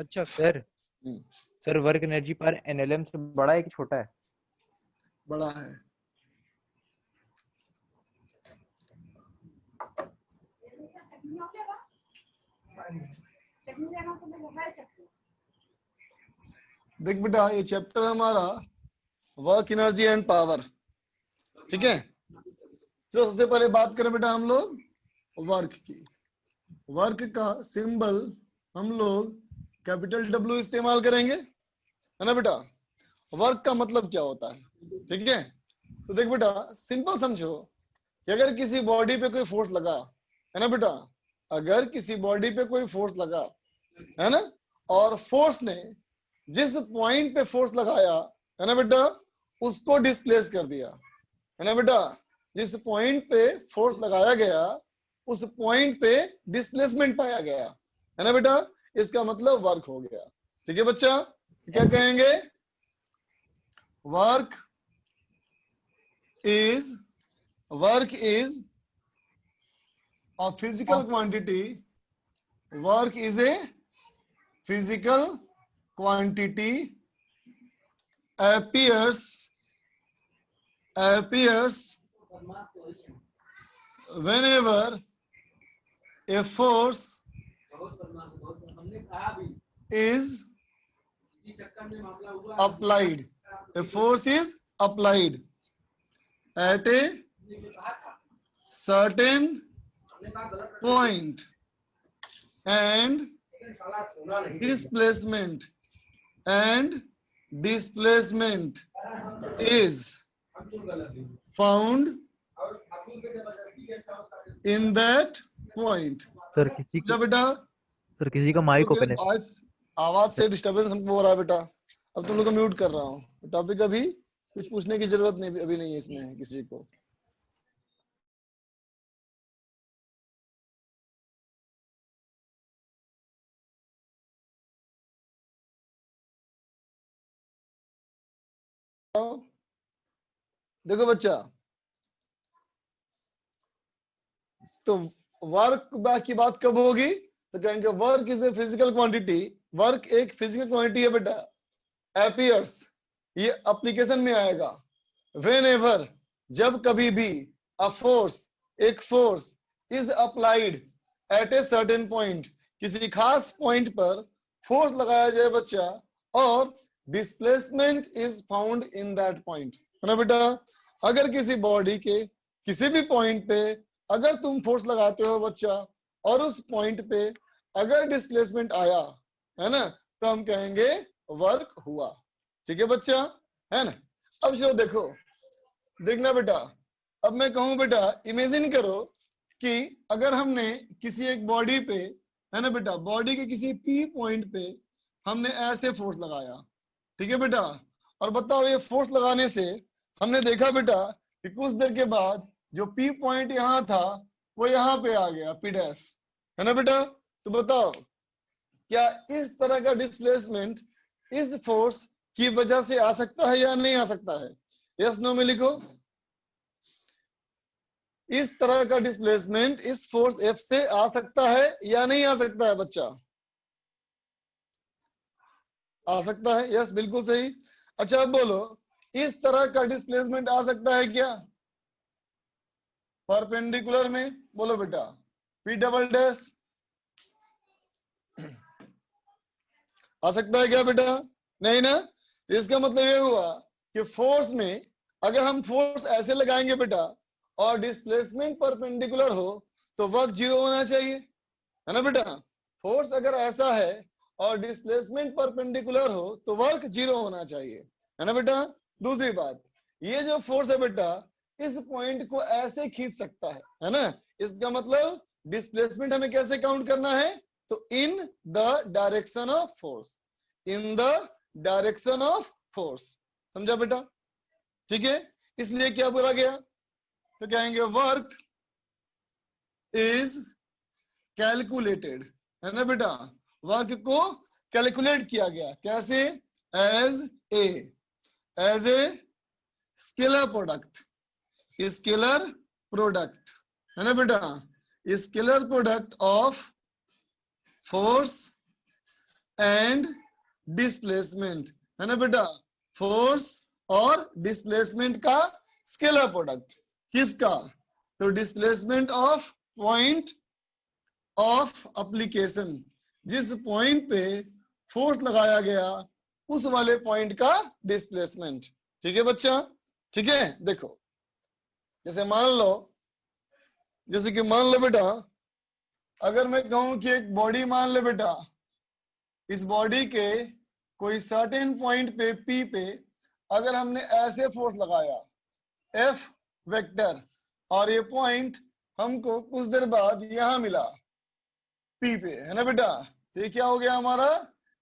अच्छा sir, sir work energy पर NLM से बड़ा है कि छोटा है? बड़ा है। देख बेटा, ये चैप्टर हमारा वर्क एनर्जी एंड पावर, ठीक है। तो सबसे पहले बात करें बेटा हम लोग वर्क की। वर्क का सिंबल हम लोग कैपिटल डब्ल्यू इस्तेमाल करेंगे, है ना बेटा। वर्क का मतलब क्या होता है, ठीक है। तो देख बेटा, सिंपल समझो कि अगर किसी बॉडी पे कोई फोर्स लगा, है ना बेटा, अगर किसी बॉडी पे कोई फोर्स लगा, है ना, और फोर्स ने जिस पॉइंट पे फोर्स लगाया, है ना बेटा, उसको डिस्प्लेस कर दिया, है ना बेटा। जिस पॉइंट पे फोर्स लगाया गया उस पॉइंट पे डिस्प्लेसमेंट पाया गया, है ना बेटा, इसका मतलब वर्क हो गया। ठीक है बच्चा, क्या कहेंगे? Work is a physical quantity. Work is a physical quantity appears whenever a force is applied. A force is applied at a certain point and displacement is found in that point. Sir किसी क्या बेटा? Sir किसी का mic open है। आवाज से disturbance हमको हो रहा है बेटा। अब तुम लोग को म्यूट कर रहा हूँ। टॉपिक अभी कुछ पूछने की जरूरत नहीं, अभी नहीं है इसमें किसी को। देखो बच्चा, तो वर्क की बात कब होगी? तो कहेंगे work is a physical quantity. Work एक फिजिकल क्वांटिटी है बेटा। एपियर्स, ये एप्लीकेशन में आएगा। वेन एवर, जब कभी भी, अ फोर्स, एक force, is applied at a certain point, किसी खास पॉइंट पर फोर्स लगाया जाए बच्चा, और displacement is found in that point, है ना बेटा। अगर किसी बॉडी के किसी भी पॉइंट पे अगर तुम फोर्स लगाते हो बच्चा, और उस पॉइंट पे अगर डिस्प्लेसमेंट आया, है ना, तो हम कहेंगे वर्क हुआ। ठीक है बच्चा, है ना। अब चलो देखो, देखना बेटा, अब मैं कहूं बेटा, इमेजिन करो कि अगर हमने किसी एक बॉडी पे, है ना बेटा, बॉडी के किसी पी पॉइंट पे हमने ऐसे फोर्स लगाया, ठीक है बेटा। और बताओ, ये फोर्स लगाने से हमने देखा बेटा कि कुछ देर के बाद जो पी पॉइंट यहाँ था वो यहाँ पे आ गया, पी डैश, है ना बेटा। तो बताओ, क्या इस तरह का डिस्प्लेसमेंट इस फोर्स की वजह से आ सकता है या नहीं आ सकता है? यस नो में लिखो। इस तरह का डिस्प्लेसमेंट इस फोर्स एफ से आ सकता है या नहीं आ सकता है बच्चा? आ सकता है, यस बिल्कुल सही। अच्छा अब बोलो, इस तरह का डिस्प्लेसमेंट आ सकता है क्या परपेंडिकुलर में? बोलो बेटा, पी डबल डैश आ सकता है क्या बेटा? नहीं ना। इसका मतलब ये हुआ कि फोर्स में अगर हम फोर्स ऐसे लगाएंगे बेटा और डिस्प्लेसमेंट परपेंडिकुलर हो तो वर्क जीरो होना चाहिए, है ना बेटा। फोर्स अगर ऐसा है और डिस्प्लेसमेंट परपेंडिकुलर हो तो वर्क जीरो होना चाहिए, है ना बेटा। दूसरी बात, ये जो फोर्स है बेटा इस पॉइंट को ऐसे खींच सकता है ना। इसका मतलब डिस्प्लेसमेंट हमें कैसे काउंट करना है? तो in the direction of force, in the direction of force, समझा बेटा? ठीक है, इसलिए क्या बोला गया? तो कहेंगे वर्क इज कैलकुलेटेड, है ना बेटा। वर्क को कैलकुलेट किया गया, कैसे? As a scalar product, scalar product, है ना बेटा, scalar product of force and displacement, है ना बेटा, फोर्स और डिस्प्लेसमेंट का स्केलर प्रोडक्ट। किसका? तो displacement of point of application, जिस पॉइंट पे फोर्स लगाया गया उस वाले पॉइंट का डिस्प्लेसमेंट। ठीक है बच्चा? ठीक है, देखो जैसे मान लो बेटा, अगर मैं कहूं कि एक बॉडी मान ले बेटा, इस बॉडी के कोई सर्टेन पॉइंट पे पी पे अगर हमने ऐसे फोर्स लगाया एफ वेक्टर, और ये पॉइंट हमको कुछ देर बाद यहां मिला पी पे, है ना बेटा, तो ये क्या हो गया हमारा?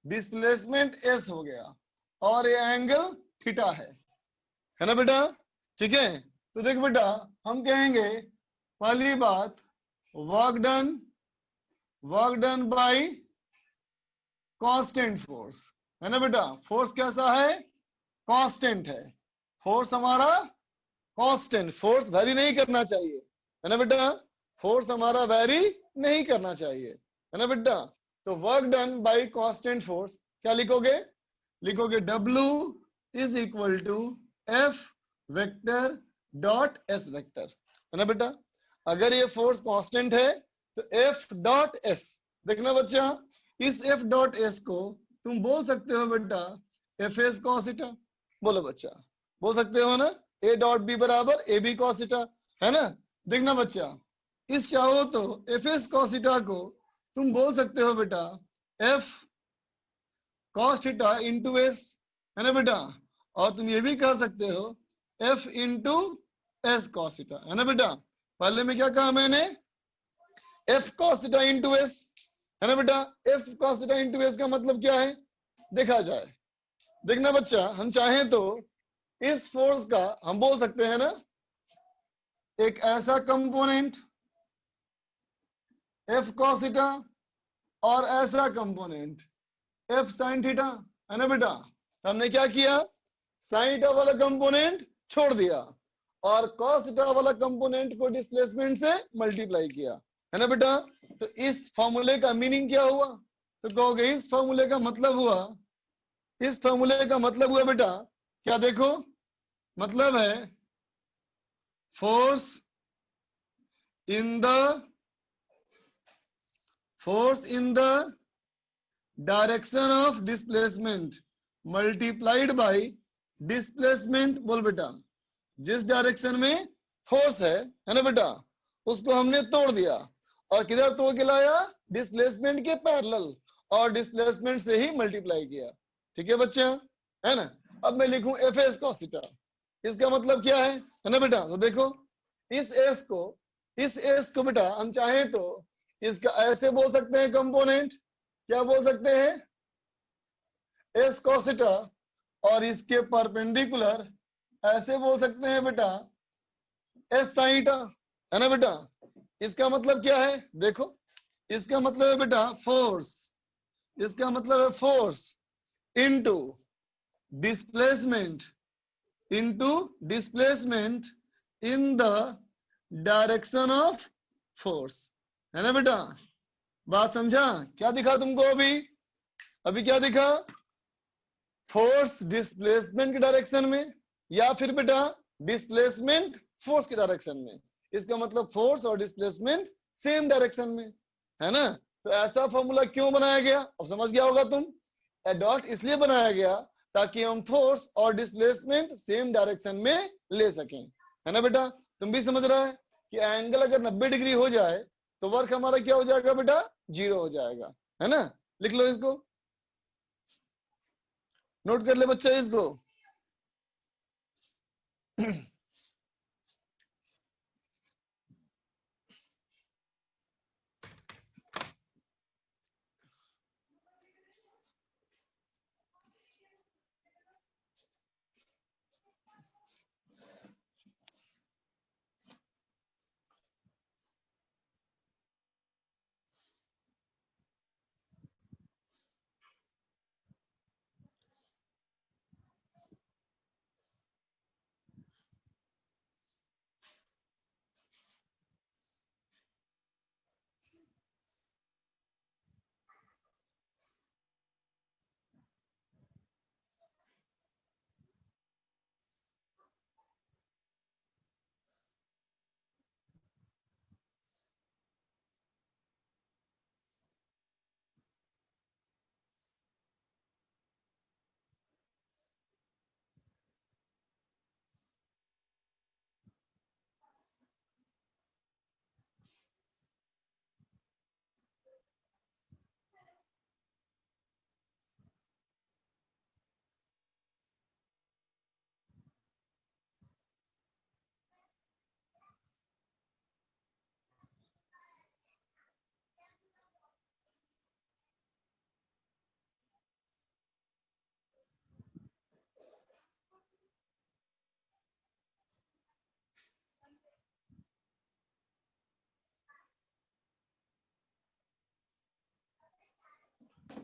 डिस्प्लेसमेंट एस हो गया, और ये एंगल थीटा है ना बेटा? ठीक है, तो देख बेटा, हम कहेंगे पहली बात, work done by constant force, है ना बेटा? फोर्स कैसा है? कांस्टेंट है। फोर्स हमारा कांस्टेंट, फोर्स वेरी नहीं करना चाहिए, है ना बेटा? फोर्स हमारा वेरी नहीं करना चाहिए, है ना बेटा? तो work done by constant force क्या लिखोगे? लिखोगे W is equal to F vector dot S vector, है ना बेटा? अगर ये फोर्स कांस्टेंट है तो F डॉट S, देखना बच्चा, इस F डॉट S को तुम बोल सकते हो बेटा एफ एस कॉस थीटा। बोलो बच्चा, बोल सकते हो ना? ए डॉट बी बराबर ए बी कॉस थीटा, है ना? देखना बच्चा, इस चाहो तो एफ एस कॉस थीटा को तुम बोल सकते हो बेटा F cos theta into S, है ना बेटा? और तुम ये भी कह सकते हो F into S cos theta, है ना बेटा? पहले में क्या कहा मैंने? F cos theta into S, है ना बेटा? F cos theta into S का मतलब क्या है देखा जाए। देखना बच्चा, हम चाहें तो इस फोर्स का हम बोल सकते हैं ना एक ऐसा कंपोनेंट एफ कॉस थीटा, और ऐसा कंपोनेंट एफ साइन थीटा, है ना बेटा? हमने क्या किया? साइन थीटा वाला कंपोनेंट छोड़ दिया और कॉस थीटा वाला कंपोनेंट को डिस्प्लेसमेंट से मल्टीप्लाई किया, है ना बेटा? तो इस फॉर्मूले का मीनिंग क्या हुआ? तो कहोगे इस फॉर्मूले का मतलब हुआ, इस फॉर्मूले का मतलब हुआ बेटा क्या? देखो, मतलब है force in the direction of displacement multiplied by displacement। बोल बेटा, जिस डायरेक्शन में फोर्स है ना बेटा, उसको हमने तोड़ दिया और किधर तोड़ के लाया? डिस्प्लेसमेंट के पैरेलल, और डिस्प्लेसमेंट से ही मल्टीप्लाई किया। ठीक है बच्चा, है ना? अब मैं लिखूं एफ एस कॉस थीटा, इसका मतलब क्या है ना बेटा? तो देखो, इस एस को बेटा हम चाहें तो इसका ऐसे बोल सकते हैं कंपोनेंट, क्या बोल सकते हैं? एस कॉस थीटा, और इसके परपेंडिकुलर ऐसे बोल सकते हैं बेटा एस साइन थीटा, है ना बेटा? इसका मतलब क्या है? देखो, इसका मतलब है बेटा फोर्स, इसका मतलब है force into displacement, in the direction of force, है ना बेटा? बात समझा? क्या दिखा तुमको अभी? अभी क्या दिखा? फोर्स डिस्प्लेसमेंट की डायरेक्शन में, या फिर बेटा डिस्प्लेसमेंट फोर्स की डायरेक्शन में। इसका मतलब फोर्स और डिस्प्लेसमेंट सेम डायरेक्शन में, है ना? तो ऐसा फॉर्मूला क्यों बनाया गया अब समझ गया होगा तुम। डॉट इसलिए बनाया गया ताकि हम फोर्स और डिस्प्लेसमेंट सेम डायरेक्शन में ले सकें, है ना बेटा? तुम भी समझ रहा है कि एंगल अगर 90 डिग्री हो जाए तो वर्क हमारा क्या हो जाएगा बेटा? 0 हो जाएगा, है ना? लिख लो इसको, नोट कर ले बच्चा इसको।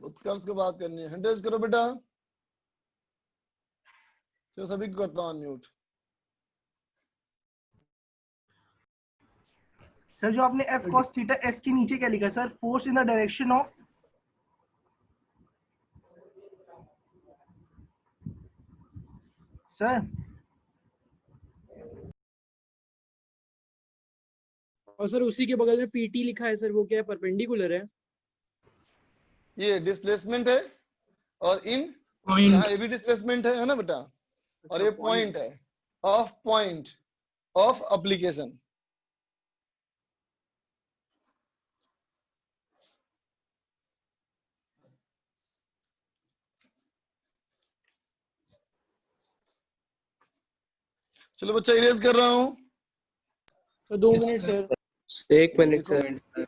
उत्कर्ष को बात करनी है। 100 करो बेटा। तो सभी को करता हूँ अनम्यूट। सर जो आपने F cos थीटा S के नीचे क्या लिखा sir? Force in the direction of sir. और सर उसी के बगल में पीटी लिखा है सर, वो क्या है, परपेंडिकुलर है? ये डिस्प्लेसमेंट है और इन पॉइंट। यहाँ ये भी डिस्प्लेसमेंट है ना बेटा, और ये पॉइंट है ऑफ पॉइंट ऑफ एप्लीकेशन। चलो बच्चा इरेज कर रहा हूँ। Sir 2 minute sir. 1 मिनट देखो। सर।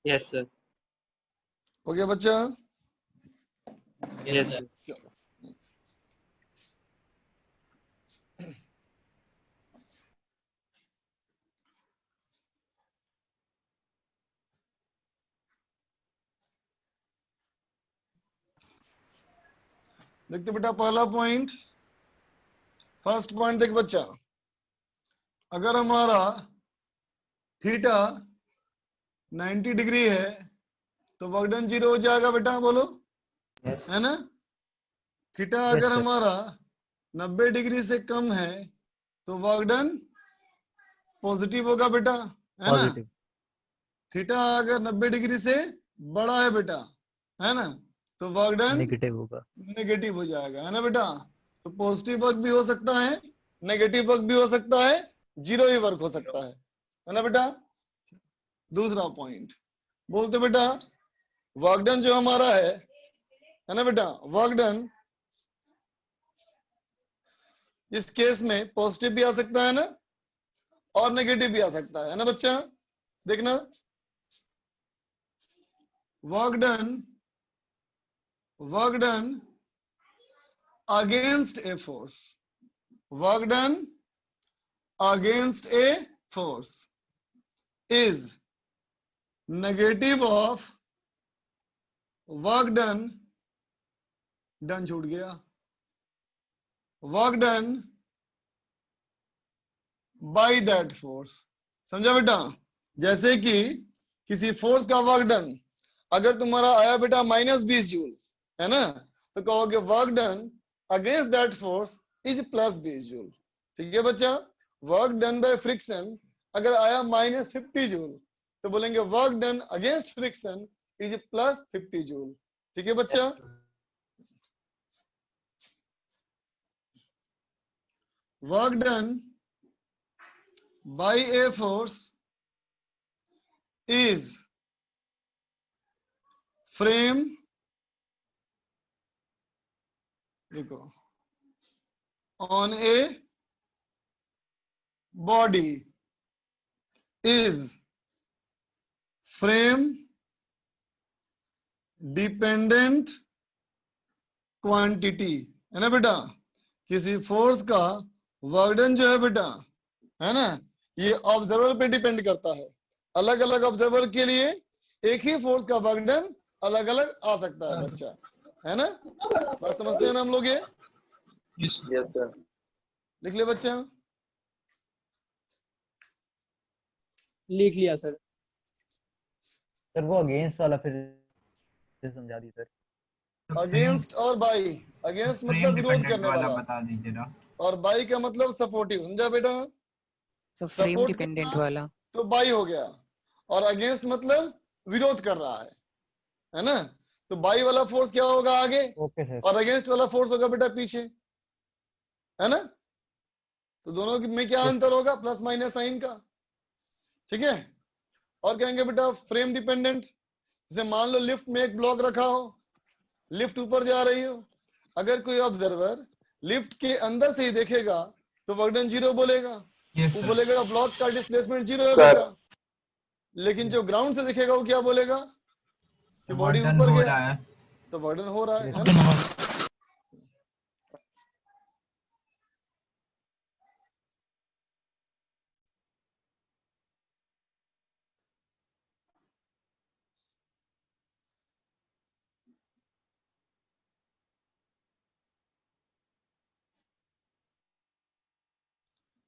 Yes sir. हो गया बच्चा? Yes sir. देखते बेटा पहला पॉइंट, फर्स्ट पॉइंट देख बच्चा, अगर हमारा थीटा 90 डिग्री है तो वर्क डन 0 हो जाएगा बेटा, बोलो यस है ना। थीटा अगर हमारा 90 डिग्री से कम है तो वर्क डन पॉजिटिव होगा बेटा, है ना। पॉजिटिव। थीटा अगर 90 डिग्री से बड़ा है बेटा, है ना, तो वर्क डन नेगेटिव होगा। नेगेटिव हो जाएगा, है ना बेटा। तो पॉजिटिव वर्क भी हो सकता है, नेगेटिव वर्क भी हो सकता है, जीरो ही वर्क हो सकता है ना बेटा। दूसरा पॉइंट बोलते बेटा, वर्क डन जो हमारा है ना बेटा, वर्क डन इस केस में पॉजिटिव भी आ सकता है ना, और नेगेटिव भी आ सकता है ना बच्चा। देखना, work done against a force, work done against a force is negative of work done, done छूट गया, work done by that force. समझा बेटा। जैसे कि किसी फोर्स का वर्क डन अगर तुम्हारा आया बेटा -20 जूल, है ना, तो कहोगे work done against that force is +20 joule. ठीक है बच्चा। वर्क डन बाय फ्रिक्शन अगर आया -50 जूल तो बोलेंगे work done against friction is plus 50 joule. ठीक है बच्चा? Work done bye a force is frame, देखो, on a body is frame dependent quantity, है ना बेटा? किसी फोर्स का वर्कडन जो है बेटा, है ना, ये ऑब्जर्वर पे डिपेंड करता है। अलग अलग ऑब्जर्वर के लिए एक ही फोर्स का वर्कडन अलग अलग आ सकता है बच्चा, है ना? बात समझते हैं ना हम लोग? ये यस सर। लिख ले बच्चा। लिख लिया सर। सर वो अगेंस्ट वाला फिर से समझा दी सर। अगेंस्ट और बाई, अगेंस्ट मतलब विरोध करने वाला, बता दीजिए ना। और बाई का मतलब सपोर्टिव, समझा बेटा? तो फ्रेम सपोर्ट डिपेंडेंट करना वाला। तो बाई हो गया, और अगेंस्ट मतलब विरोध कर रहा है ना? तो बाई वाला फोर्स क्या होगा आगे, ओके सर। और अगेंस्ट वाला फोर्स होगा बेटा पीछे, है ना? तो दोनों में क्या अंतर होगा? प्लस माइनस साइन का। ठीक है? और कहेंगे बेटा फ्रेम डिपेंडेंट, जैसे मान लो लिफ्ट में एक ब्लॉक रखा हो, लिफ्ट ऊपर जा रही हो, अगर कोई ऑब्जर्वर लिफ्ट के अंदर से ही देखेगा तो वर्कडन जीरो बोलेगा, वो बोलेगा ब्लॉक का डिस्प्लेसमेंट जीरो है बेटा। लेकिन जो ग्राउंड से देखेगा वो क्या बोलेगा कि बॉडी ऊपर गया, तो वर्डन हो रहा है ना?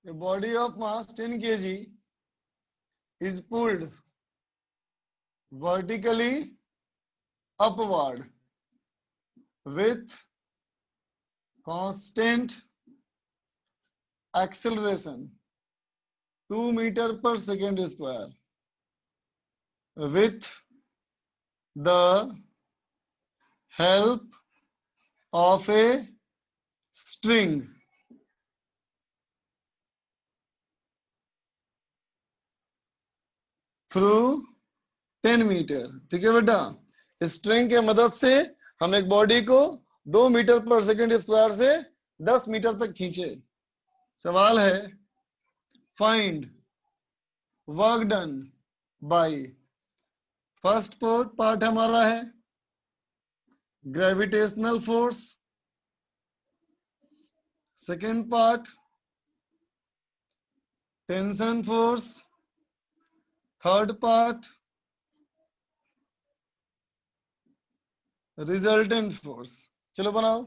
A body of mass 10 kg is pulled vertically upward with constant acceleration 2 meter per second square with the help of a string through 10 metre. ठीक है बेटा? स्ट्रिंग के मदद से हम एक बॉडी को 2 मीटर पर सेकंड स्क्वायर से 10 मीटर तक खींचे। सवाल है find work done bye, first part हमारा है gravitational force, second part tension force, third part resultant force. चलो बनाओ।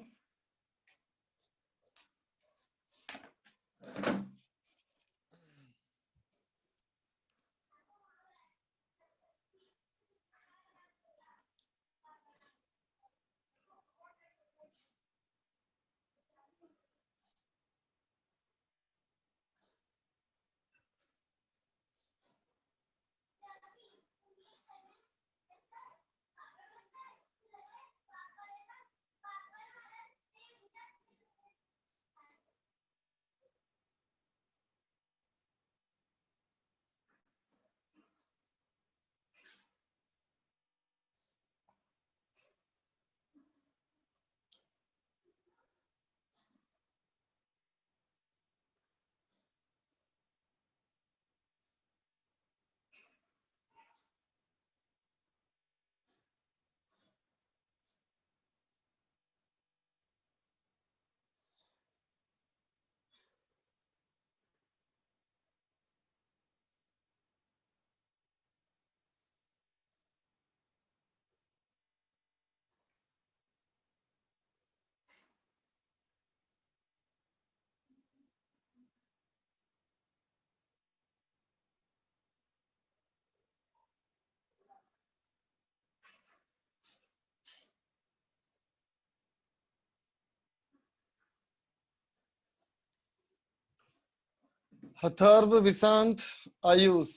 अथर्व, विशांत, आयुष,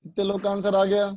कितने लोग का आंसर आ गया?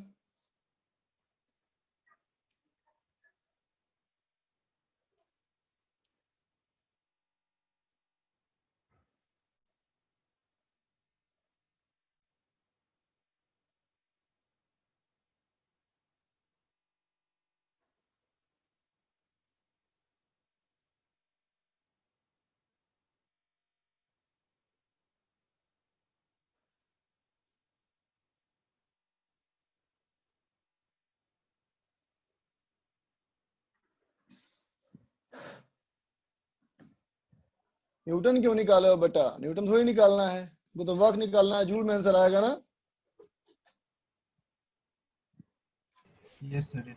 न्यूटन क्यों निकाले हो बेटा? न्यूटन थोड़ी निकालना है, वो तो वर्क निकालना है। जूल में आंसर आएगा ना? Yes sir.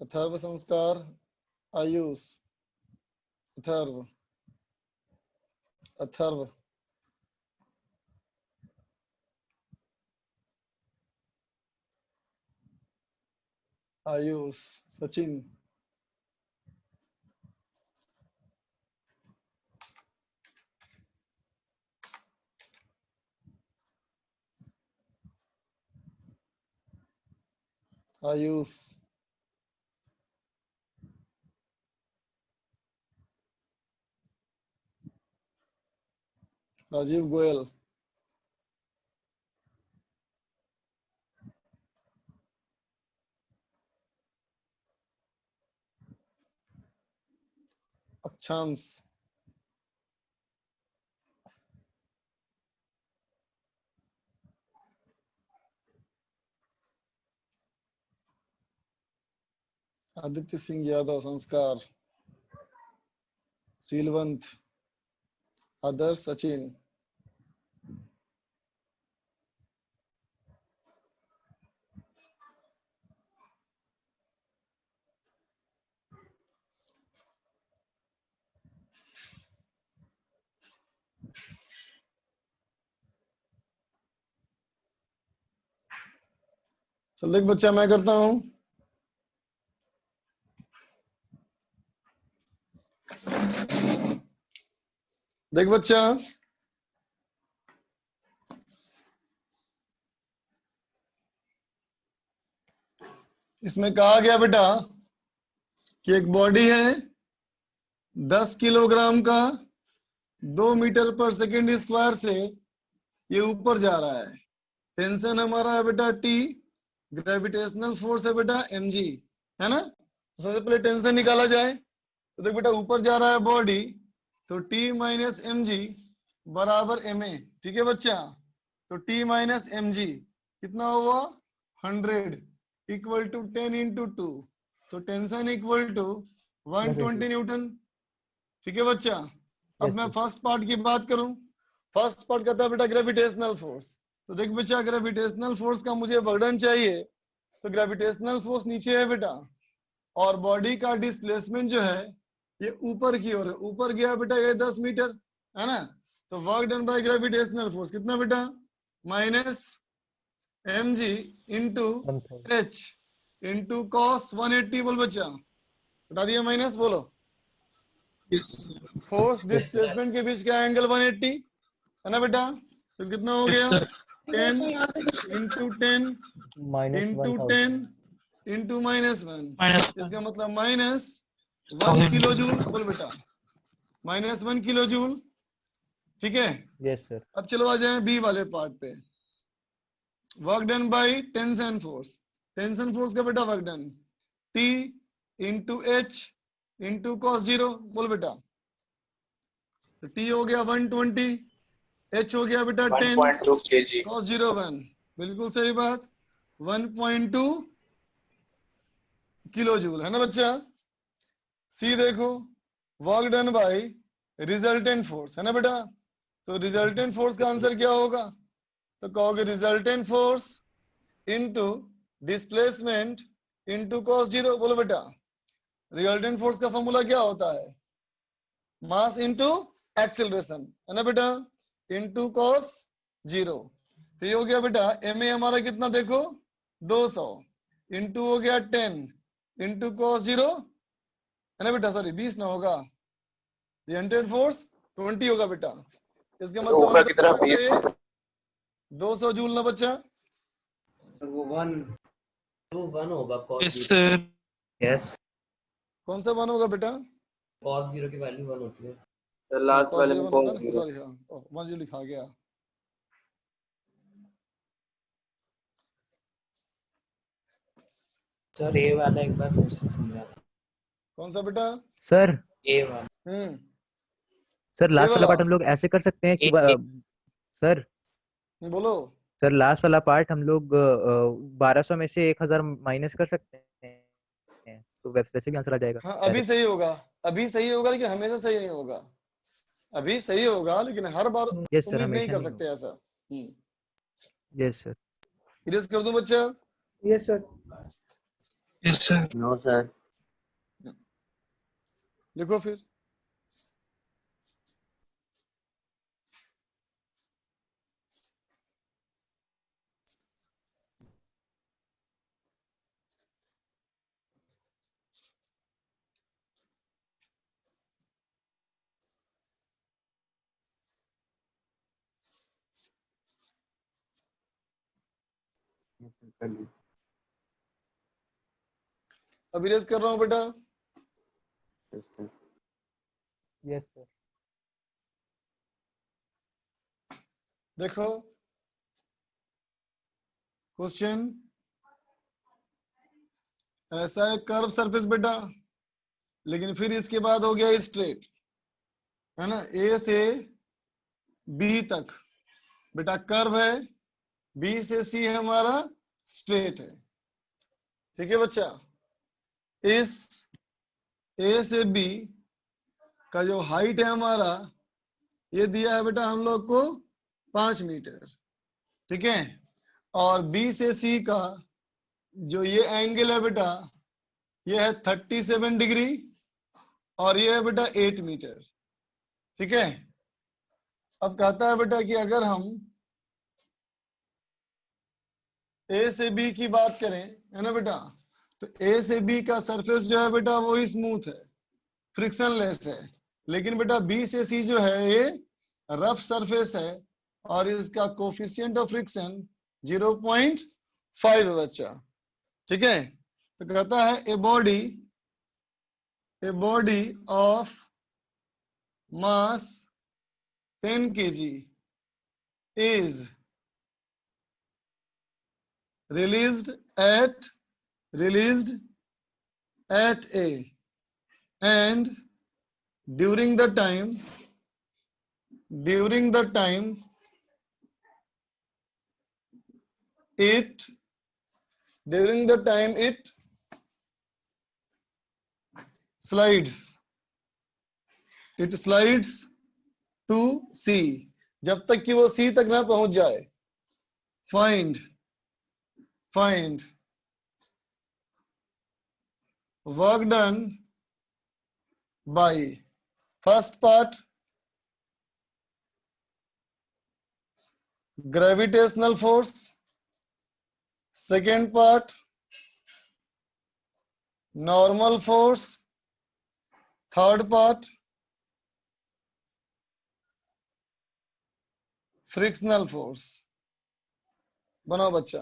अथर्व संस्कार, आयुष, अथर्व, अथर्व, आयुष, सचिन, आयुष, राजीव गोयल, अक्षांश, आदित्य सिंह यादव, संस्कार, सीलवंत, आदर्श, सचिन, चल देख बच्चा, मैं करता हूं। देख बच्चा, इसमें कहा गया बेटा कि एक बॉडी है 10 किलोग्राम का, 2 मीटर पर सेकेंड स्क्वायर से ये ऊपर जा रहा है। टेंशन हमारा है बेटा टी, ग्रेविटेशनल फोर्स है बेटा mg, है ना? तो सबसे पहले टेंशन निकाला जाए। तो देख बेटा, ऊपर जा रहा है बॉडी, तो T माइनस mg बराबर ma। ठीक है बच्चा? तो T माइनस mg कितना हुआ? 100 इक्वल टू 10 इंटू 2, तो टेंशन इक्वल टू 120 न्यूटन। ठीक है बच्चा? अब मैं फर्स्ट पार्ट की बात करूं। फर्स्ट पार्ट कहता है बेटा ग्रेविटेशनल फोर्स। तो देख बच्चा, ग्रेविटेशनल फोर्स का मुझे वर्णन चाहिए, तो ग्रेविटेशनल फोर्स नीचे है बेटा, और बॉडी का डिस्प्लेसमेंट जो है ये ऊपर की ओर है। ऊपर गया बेटा ये 10 मीटर, है ना? तो work done by gravitational force कितना बेटा? Minus mg into h into cos 180। बोल बच्चा, बता दिया माइनस, बोलो। फोर्स डिस्प्लेसमेंट के बीच का एंगल 180 है ना बेटा? तो कितना हो गया? 10 इंटू 10 इंटू 10 इंटू -1, इसका मतलब -1 किलो जूल। बोल बेटा, -1 किलो जूल। ठीक है? Yes sir. अब चलो आ जाए बी वाले पार्ट पे। Work done by tension force. Tension force का बेटा work done T into H into cos 0। बोल बेटा, तो T हो गया 120, H हो गया बेटा 10, 1.2 kg। cos 0 1। बिल्कुल सही बात, 1.2 किलो जूल, है ना बच्चा? सी देखो, work done bye resultant force, है ना बेटा? तो रिजल्टेंट फोर्स का आंसर क्या होगा? तो कहोगे resultant force into displacement into cos 0। बोलो बेटा, रिजल्टेंट फोर्स का फॉर्मूला क्या होता है? मास इनटू एक्सेलरेशन, है ना बेटा? Into cos 0। तो ये हो गया बेटा एम ए हमारा कितना देखो 200 इंटू हो गया 10 इंटू cos 0 है ना बेटा, सॉरी 20 ना होगा, ये 100 फोर्स 20 होगा बेटा। इसका मतलब ऊपर की तरफ आंसर ये 200 जूल ना बच्चा। वो वन होगा cos Yes, 0 sir. Yes. कौन सा वन होगा बेटा? cos 0 की वैल्यू 1 होती है। लास्ट वाले में cos 0. सॉरी हाँ 1 जो लिखा गया। सर ए वाला एक बार फिर से समझा दो। कौन सा बेटा? सर ए वाला। सर लास्ट वाला वाला। पार्ट हम लोग ऐसे कर सकते हैं कि सर बोलो। सर लास्ट वाला पार्ट हम लोग 1200 में से 1000 माइनस कर सकते हैं, तो वैसे भी आंसर आ जाएगा। हाँ अभी सही होगा, अभी सही होगा लेकिन हमेशा सही नहीं होगा। अभी सही होगा लेकिन हर बार यस सर, उम्मीद नहीं हमेशा कर नहीं सकते ऐसा। Yes sir. इरेज कर दूं बच्चा? Yes, sir. Yes, sir. No sir. लिखो फिर। अब इरेज कर रहा हूँ बेटा। Yes sir. देखो क्वेश्चन ऐसा है, कर्व सरफेस बेटा, लेकिन फिर इसके बाद हो गया स्ट्रेट, है ना, ए से बी तक बेटा कर्व है, बी से सी हमारा स्ट्रेट है। ठीक है बच्चा, इस ए से बी का जो हाइट है हमारा ये दिया है बेटा हम लोग को 5 मीटर। ठीक है, और बी से सी का जो ये एंगल है बेटा ये है 37 डिग्री और ये है बेटा 8 मीटर। ठीक है, अब कहता है बेटा कि अगर हम ए से बी की बात करें, है ना बेटा, तो ए से बी का सरफेस जो है बेटा वो स्मूथ है, फ्रिक्शनलेस है, लेकिन बेटा बी से सी जो है ये रफ सरफेस है और इसका कोफिशिएंट ऑफ फ्रिक्शन 0.5 है बच्चा। ठीक है, तो कहता है a body of mass 10 kg is released at A and during the time it slides to C, जब तक कि वो C तक ना पहुंच जाए। find work done by first part gravitational force, second part normal force, third part frictional force। बनाओ बच्चा।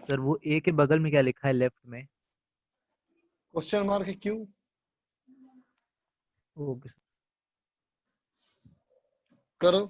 सर वो ए के बगल में क्या लिखा है लेफ्ट में? क्वेश्चन मार्क है क्यों? ओके करो।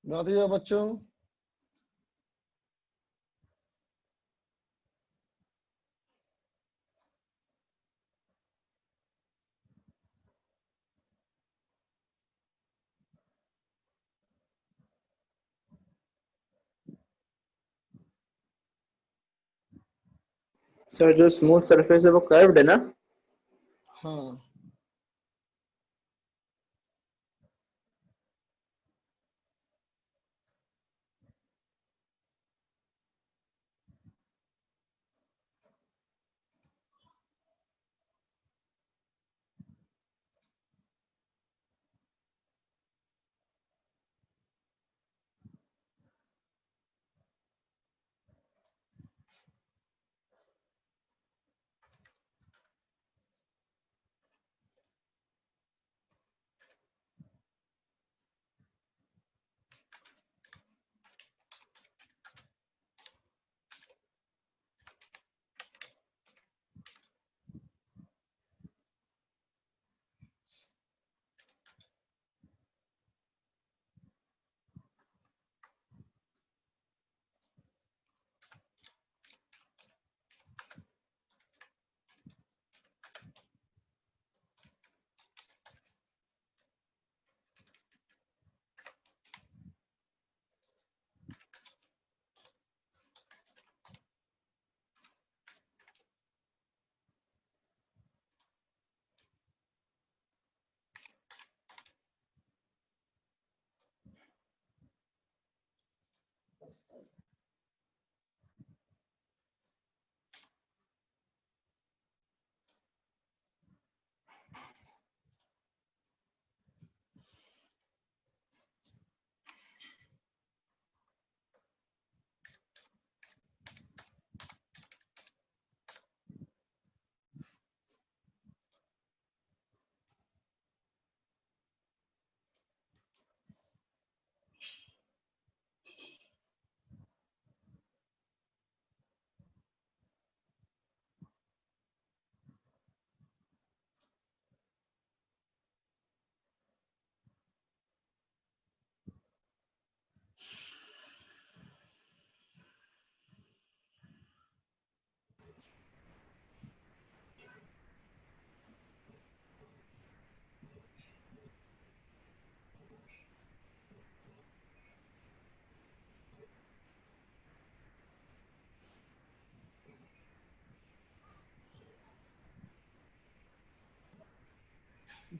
बात ये बच्चों, सर जो स्मूथ सरफेस है वो कर्व्ड है ना? हाँ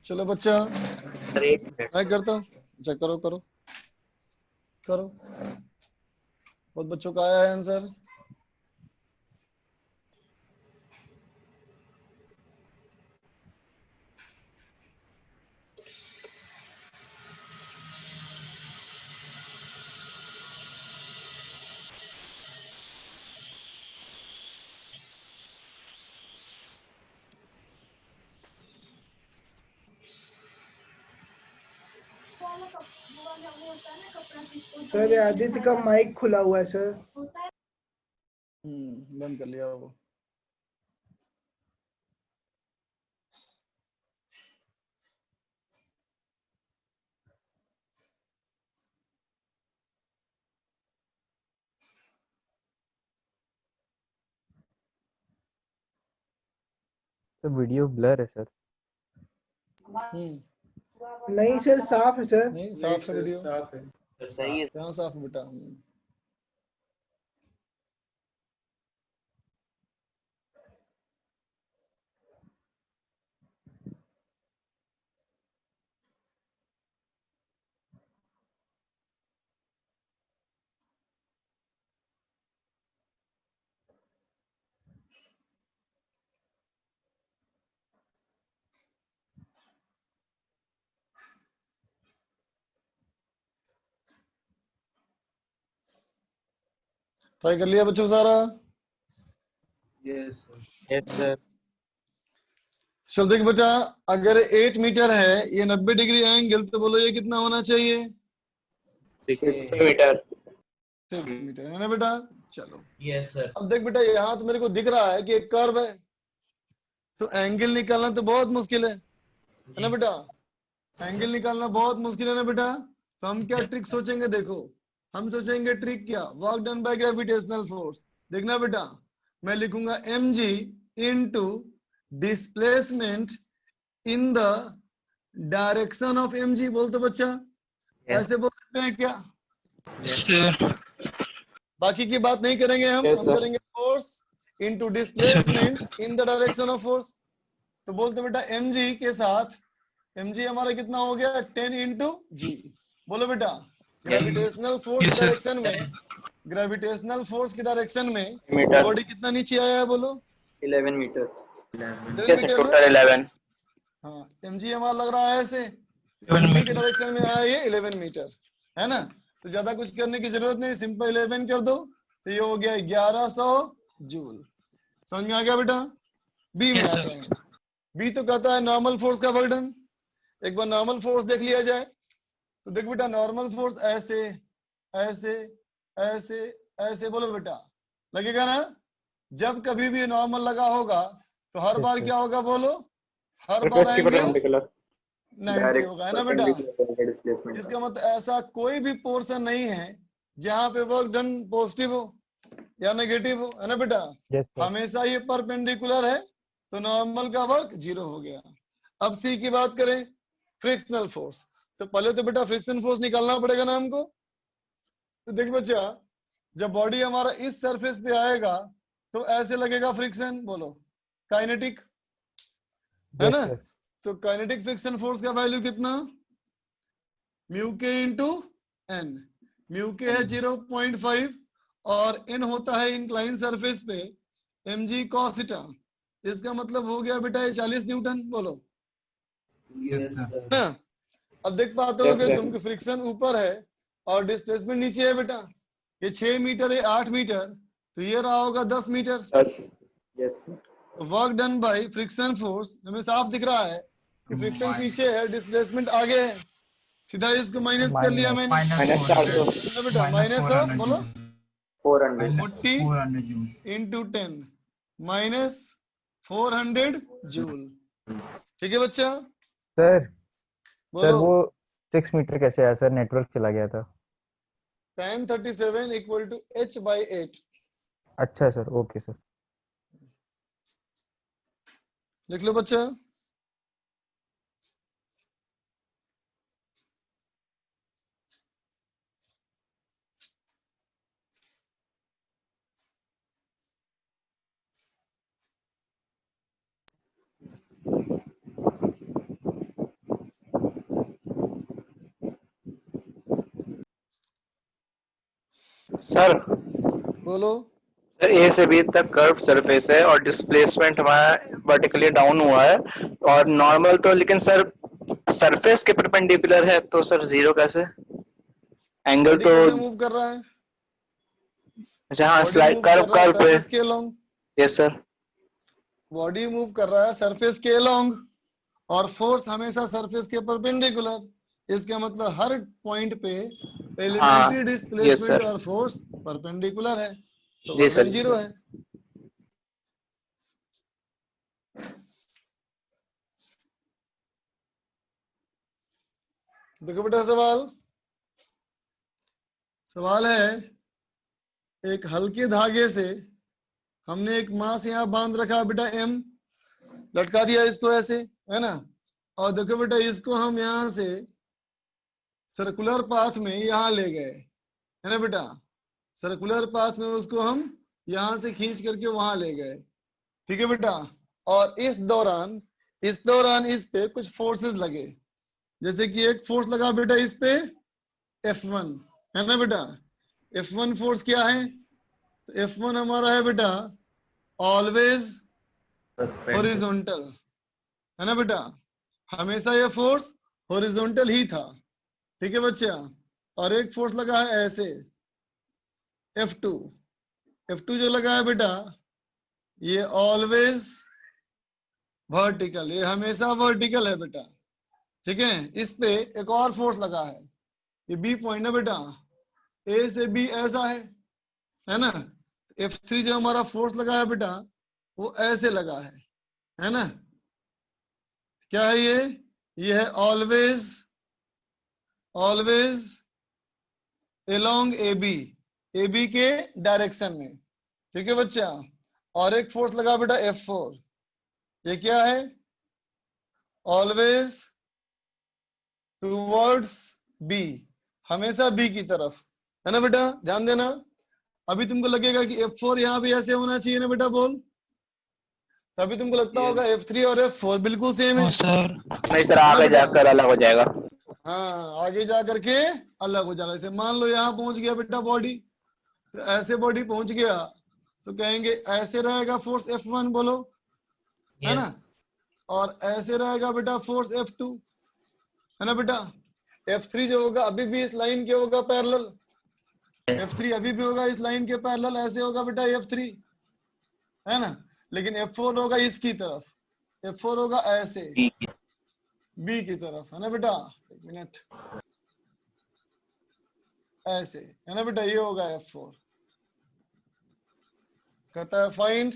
चलो बच्चा, सर 1 मिनट। मैं करता हूँ। अच्छा करो करो करो। बहुत बच्चों का आया है आंसर। सर आदित्य का माइक खुला हुआ है सर। बंद कर लिया वो। तो वीडियो ब्लर है सर। नहीं सर साफ है सर। नहीं साफ है वीडियो। साफ है। सही है। कहाँ साफ है बेटा? ट्राई कर लिया बच्चों सारा? Yes sir. Yes sir. चल देख बेटा, अगर 8 मीटर है, ये 90 डिग्री एंगल, तो बोलो ये कितना होना चाहिए? 6 मीटर। 6 मीटर है ना बेटा? चलो यस सर। अब देख बेटा, यहाँ तो मेरे को दिख रहा है कि एक कर्व है, तो एंगल निकालना तो बहुत मुश्किल है ना बेटा? एंगल निकालना बहुत मुश्किल है ना बेटा? तो हम क्या ट्रिक सोचेंगे, देखो हम सोचेंगे ट्रिक क्या, work done by gravitational force. देखना बेटा, मैं लिखूंगा mg into displacement in the direction of mg। बोलते बच्चा, Yes. ऐसे बोल सकते हैं क्या? Sir. बाकी की बात नहीं करेंगे हम Yes, हम sir. करेंगे force into displacement in the direction of force. तो बोलते बेटा mg के साथ, mg हमारा कितना हो गया 10 इंटू जी। बोलो बेटा, ग्रेविटेशनल फोर्स Yes, की sir. डायरेक्शन में, ग्रेविटेशनल फोर्स की डायरेक्शन में मीटर बॉडी कितना नीचे आया है, बोलो 11 मीटर 11 yes मीटर ना। total 11 हाँ, mg हमारा लग रहा है ऐसे, 11 mg के मीटर। डायरेक्शन में आया ये 11 मीटर, है ना। तो ज्यादा कुछ करने की जरूरत नहीं, सिंपल 11 कर दो तो ये हो गया 1100 जूल। समझ में आ गया बेटा? बी में Yes, sir. आते हैं। बी तो कहता है नॉर्मल फोर्स का वर्क डन। एक बार नॉर्मल फोर्स देख लिया जाए तो देख बेटा, नॉर्मल फोर्स ऐसे ऐसे ऐसे ऐसे, बोलो बेटा लगेगा ना। जब कभी भी नॉर्मल लगा होगा तो हर बार क्या होगा, बोलो हर बार सरफेस के एंगल परपेंडिकुलर 90 डायरेक्ट होगा, है ना बेटा। परपेंडिकुलर डिस्प्लेसमेंट इसका मतलब ऐसा कोई भी पोर्शन नहीं है जहां पे वर्क डन पॉजिटिव हो या नेगेटिव हो, है ना बेटा। Yes sir. हमेशा ये परपेंडिकुलर है, तो नॉर्मल का वर्क 0 हो गया। अब सी की बात करें, फ्रिक्शनल फोर्स। तो पहले तो बेटा फ्रिक्शन फोर्स निकालना पड़ेगा ना हमको। तो देख बच्चा, जब बॉडी हमारा इस सरफेस पे आएगा तो ऐसे लगेगा फ्रिक्शन, बोलो काइनेटिक, है यस ना। सर। तो काइनेटिक फ्रिक्शन फोर्स का वैल्यू कितना, म्यू के इंटू एन। म्यू के है 0.5 और एन होता है इंक्लाइन सरफेस पे mg cos थीटा। इसका मतलब हो गया बेटा ये 40 न्यूटन, बोलो Yes, sir. हाँ। अब देख पाते हो Yes, कि sir. तुमको फ्रिक्शन ऊपर है और डिस्प्लेसमेंट नीचे है बेटा। ये 6 मीटर है 8 मीटर, तो ये रहा होगा 10 metre. 10 yes work done by friction force हमें साफ दिख रहा है कि फ्रिक्शन पीछे है, डिस्प्लेसमेंट आगे है। सीधा इसको माइनस कर लिया मैंने, minus 400 है बेटा माइनस ऑफ, बोलो 400 40 इंटू 10 माइनस 400 जूल। ठीक है बच्चा, सर सर बोलो। वो 6 मीटर कैसे आया सर? नेटवर्क चला गया था। tan 37 equal to h/8। अच्छा सर, ओके सर। लिख लो बच्चा। सर बोलो सर ए से बी तक कर्व सरफेस है और डिस्प्लेसमेंट हमारा वर्टिकली डाउन हुआ है और नॉर्मल तो, लेकिन सर सरफेस के परपेंडिकुलर है तो सर 0 कैसे? एंगल बॉडी तो कैसे मूव कर रहा है, जहाँ बॉडी स्लाइड मूव कर कर्व रहा है कर्व पे सरफेस के along. Yes sir body move कर रहा है सरफेस के अलोंग और फोर्स हमेशा सरफेस के परपेंडिकुलर। इसका मतलब हर पॉइंट पे एलिमेंट्री yes, डिस्प्लेसमेंट sir. और फोर्स परपेंडिकुलर है, तो जी, वर्क डन sir. 0 है। देखो बेटा सवाल, सवाल है एक हल्के धागे से हमने एक मास यहाँ बांध रखा बेटा m, लटका दिया इसको ऐसे, है ना। और देखो बेटा इसको हम यहाँ से सर्कुलर पाथ में यहाँ ले गए, है ना बेटा। सर्कुलर पाथ में उसको हम यहाँ से खींच करके वहां ले गए, ठीक है बेटा। और इस दौरान इस पे कुछ फोर्सेस लगे, जैसे कि एक फोर्स लगा बेटा इस पे F1, है ना बेटा। F1 फोर्स क्या है, तो F1 हमारा है बेटा ऑलवेज हॉरिजॉन्टल, है ना बेटा। हमेशा ये फोर्स हॉरिजॉन्टल ही था, ठीक है बच्चा। और एक फोर्स लगा है ऐसे F2 जो लगा है बेटा ये ऑलवेज वर्टिकल, ये हमेशा वर्टिकल है बेटा, ठीक है। इस पे एक और फोर्स लगा है, ये बी पॉइंट है बेटा, ए से बी ऐसा है ना। F3 जो हमारा फोर्स लगा है बेटा वो ऐसे लगा है ना। क्या है ये है ऑलवेज ऑलवेज अलोंग AB के डायरेक्शन में, ठीक है बच्चा। और एक फोर्स लगा बेटा F4, ये क्या है? ऑलवेज टूवर्ड्स B, हमेशा B की तरफ, है ना बेटा, ध्यान देना। अभी तुमको लगेगा कि F4 यहाँ भी ऐसे होना चाहिए ना बेटा, बोल। तभी तुमको लगता होगा F3 और F4 बिल्कुल सेम है, हाँ सर। नहीं सर, है ना आगे बेटा? जाकर अलग हो जाएगा। हाँ, आगे जा करके अलग हो जाएगा। जैसे मान लो यहाँ पहुंच गया बेटा बॉडी, तो ऐसे बॉडी पहुंच गया तो कहेंगे ऐसे रहेगा फोर्स F1, बोलो, है ना? और ऐसे रहेगा बेटा फोर्स F2, है ना बेटा? F3 जो होगा अभी भी इस लाइन के होगा पैरेलल, F3 अभी भी होगा इस लाइन के पैरेलल, ऐसे होगा बेटा F3, है ना? लेकिन F4 होगा इसकी तरफ, F4 होगा ऐसे B की तरफ, है ना बेटा? एक मिनट, ऐसे, है ना बेटा? ये होगा F4। कहता है find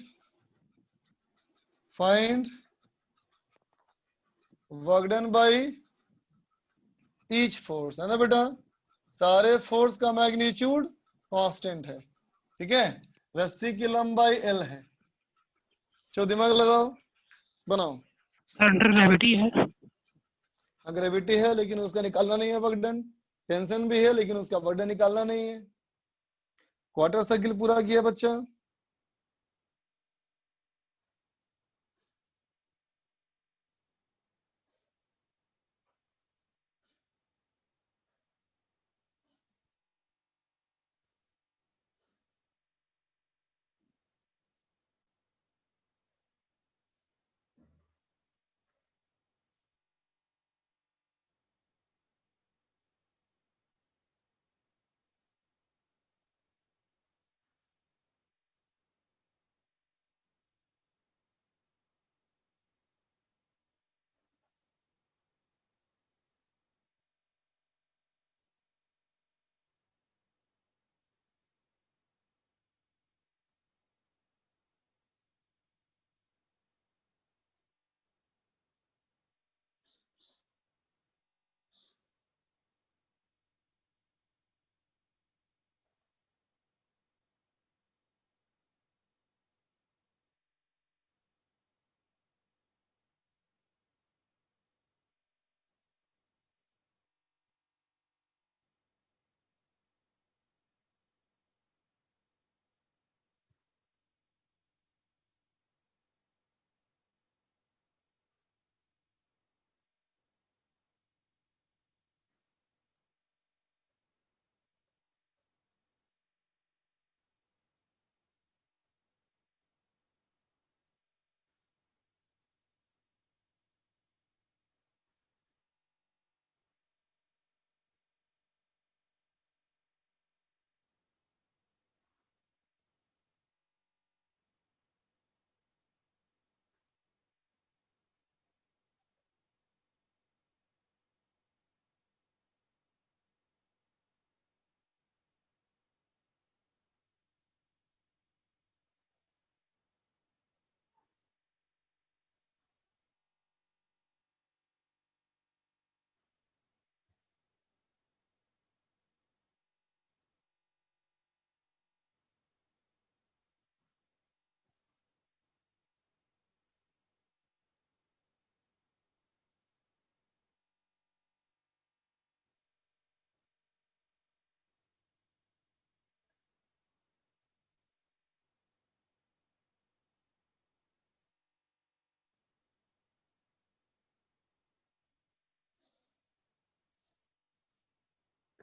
work done by each force, है ना बेटा? सारे फोर्स का मैग्नीट्यूड कांस्टेंट है, ठीक है? रस्सी की लंबाई L है। चलो दिमाग लगाओ, बनाओ। अंडर ग्रेविटी है। ग्रेविटी है लेकिन उसका निकालना नहीं है वर्क डन, टेंशन भी है लेकिन उसका वर्क डन निकालना नहीं है। क्वार्टर सर्किल पूरा किया बच्चा।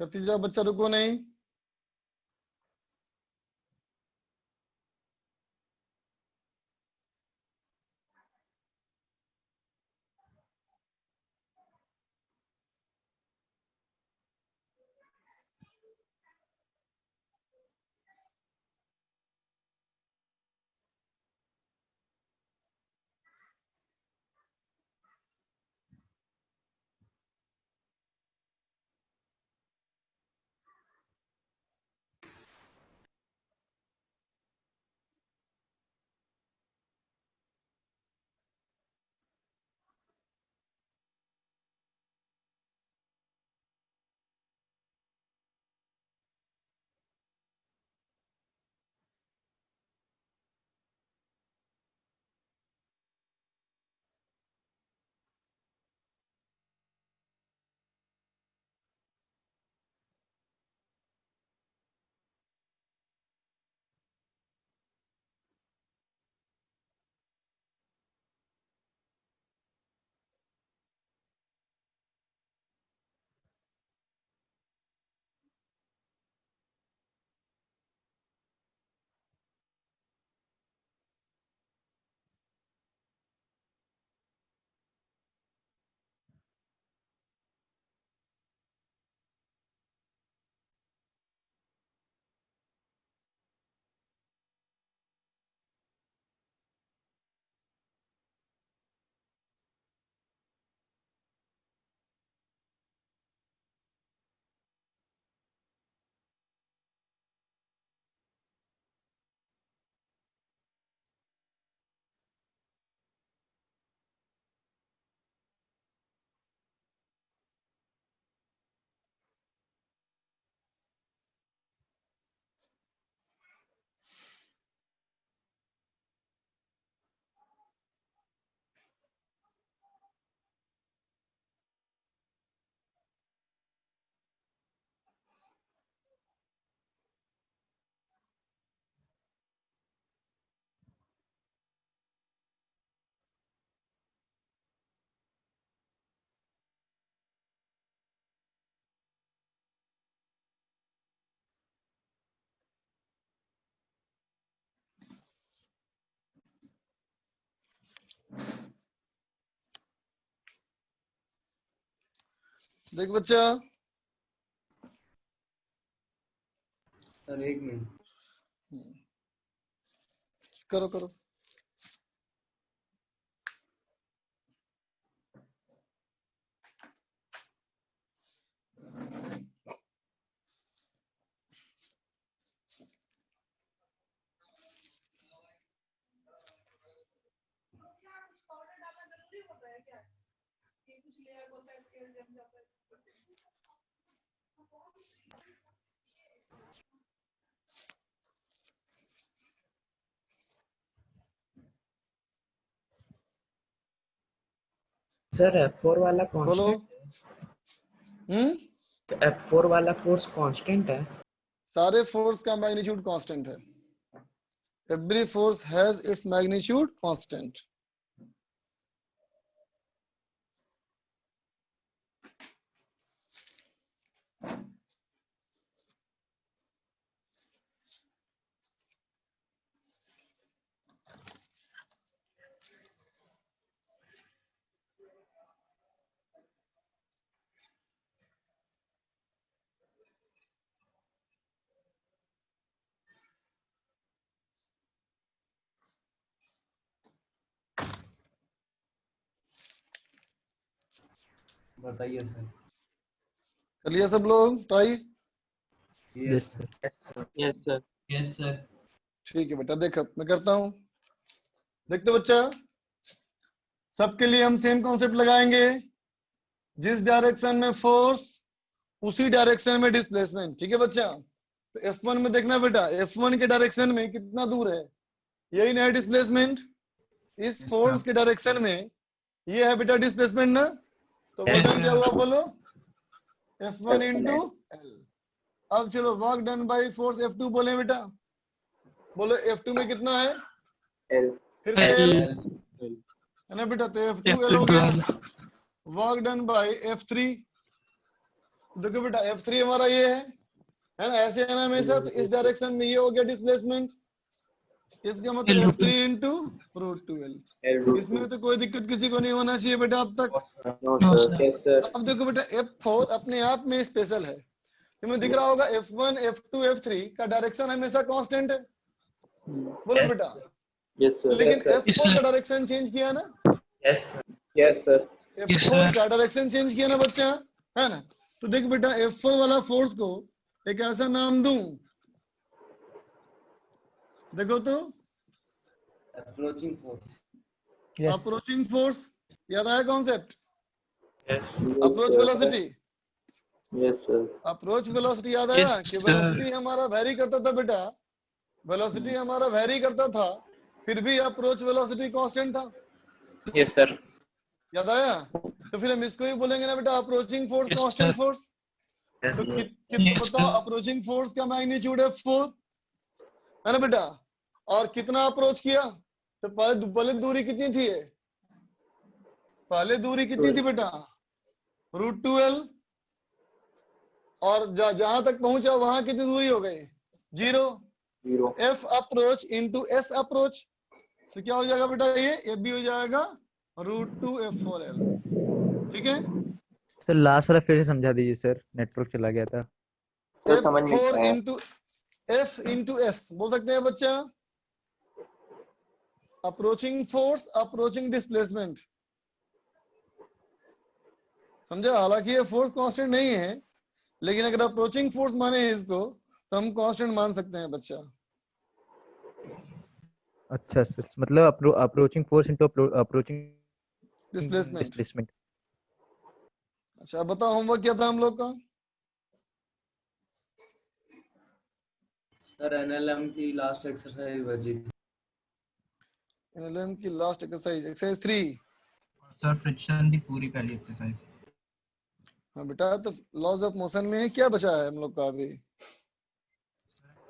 करती जाओ बच्चा, रुको नहीं। देख बच्चा, सर एक मिनट। करो करो। सर F4 वाला बोलो। कांस्टेंट, F4 वाला फोर्स कांस्टेंट है। सारे फोर्स का मैग्नीट्यूड कांस्टेंट है। Every force has its magnitude constant. बताइए सर। कर लिया सब लोग try? Yes sir. Sir. Yes sir. Yes sir. ठीक है बेटा, देख अब मैं करता हूं। देखते बच्चा, सबके लिए हम सेम कॉन्सेप्ट लगाएंगे। जिस डायरेक्शन में फोर्स उसी डायरेक्शन में डिस्प्लेसमेंट। ठीक है बच्चा? तो F1 में देखना बेटा, F1 के डायरेक्शन में कितना दूर है, यही ना है डिस्प्लेसमेंट। इस Yes, फोर्स sir. के डायरेक्शन में ये है बेटा डिस्प्लेसमेंट ना। तो Yes, वजन क्या sir. हुआ बोलो? F1 into L। अब चलो work done by force F2 बोले बेटा। बोलो F2 में कितना है? L. फिर से L L. है ना बेटा, तो F2 L हो गया। Work done by F3। देखो बेटा F3 हमारा ये है ना, ऐसे है ना हमेशा। तो इस डायरेक्शन में ये हो गया डिस्प्लेसमेंट। इसका मतलब F3 इंटू √2L। L. इसमें तो कोई दिक्कत किसी को नहीं होना चाहिए बेटा अब तक। No, sir. Yes, sir. अब देखो बेटा F4 अपने आप में स्पेशल है। तुम्हें दिख रहा होगा F1, F2, F3 का डायरेक्शन हमेशा कांस्टेंट है। बोलो Yes. बेटा। Yes, sir. लेकिन Yes, sir. F4 का डायरेक्शन चेंज किया ना। Yes. Yes, sir. F4 का डायरेक्शन चेंज किया ना बच्चा, है ना। तो देख बेटा F4 वाला फोर्स को एक ऐसा नाम दूं, देखो तो, अप्रोचिंग फोर्स। Approaching force. याद आया concept? Yes. Approach velocity. Yes, sir. Approach velocity याद आया कि वेलोसिटी हमारा वेरी करता था बेटा। वेलोसिटी हमारा वेरी करता था, फिर भी अप्रोच वेलोसिटी कांस्टेंट था। Yes sir. याद आया? तो फिर हम इसको ही बोलेंगे ना बेटा, अप्रोचिंग फोर्स कांस्टेंट फोर्स। तो बताओ अप्रोचिंग फोर्स का मैग्नीट्यूड है 4, है ना बेटा। और कितना अप्रोच किया? तो पहले दूरी कितनी थी? पहले दूरी कितनी थी बेटा? √2L। और जहां तक पहुंचा वहां कितनी दूरी हो गई? 0। F approach into S approach. तो क्या हो जाएगा बेटा? ये भी हो जाएगा √2F4L। ठीक है? सर लास्ट वाला फिर से समझा दीजिए सर, नेटवर्क चला गया था। सर समझ नहीं F4 आया। इंटू F इंटू S बोल सकते हैं बच्चा। Approaching force, approaching displacement. समझा? हालांकि ये फोर्स कांस्टेंट नहीं है, लेकिन अगर अप्रोचिंग फोर्स माने इसको तो हम कांस्टेंट मान सकते हैं बच्चा। अच्छा सर, मतलब approaching force into approaching displacement. Displacement. अच्छा अब बताओ होमवर्क क्या था हम लोग का? सर एनएलएम की लास्ट एक्सरसाइज बची थी। एनएलएम की लास्ट एक्सरसाइज 3। सर फ्रिक्शन की पूरी पहली एक्सरसाइज। हाँ बेटा, तो लॉज ऑफ मोशन में क्या बचा है हम लोग का अभी?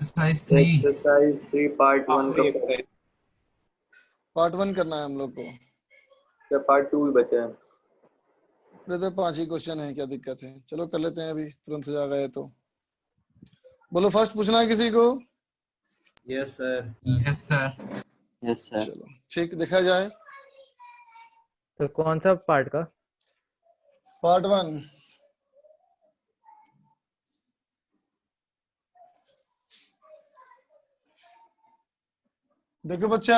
एक्सरसाइज 3। एक्सरसाइज 3 पार्ट 1 का पार्ट 1 करना है हम लोग को। क्या पार्ट 2 भी बचा है? अरे तो 5 ही क्वेश्चन है, क्या दिक्कत है? चलो कर लेते हैं अभी, तुरंत हो जाएगा ये तो। बोलो फर्स्ट पूछना है किसी को? Yes sir. Yes sir. Yes sir. चलो ठीक, देखा जाए। तो कौन सा पार्ट का? पार्ट 1। देखो बच्चा,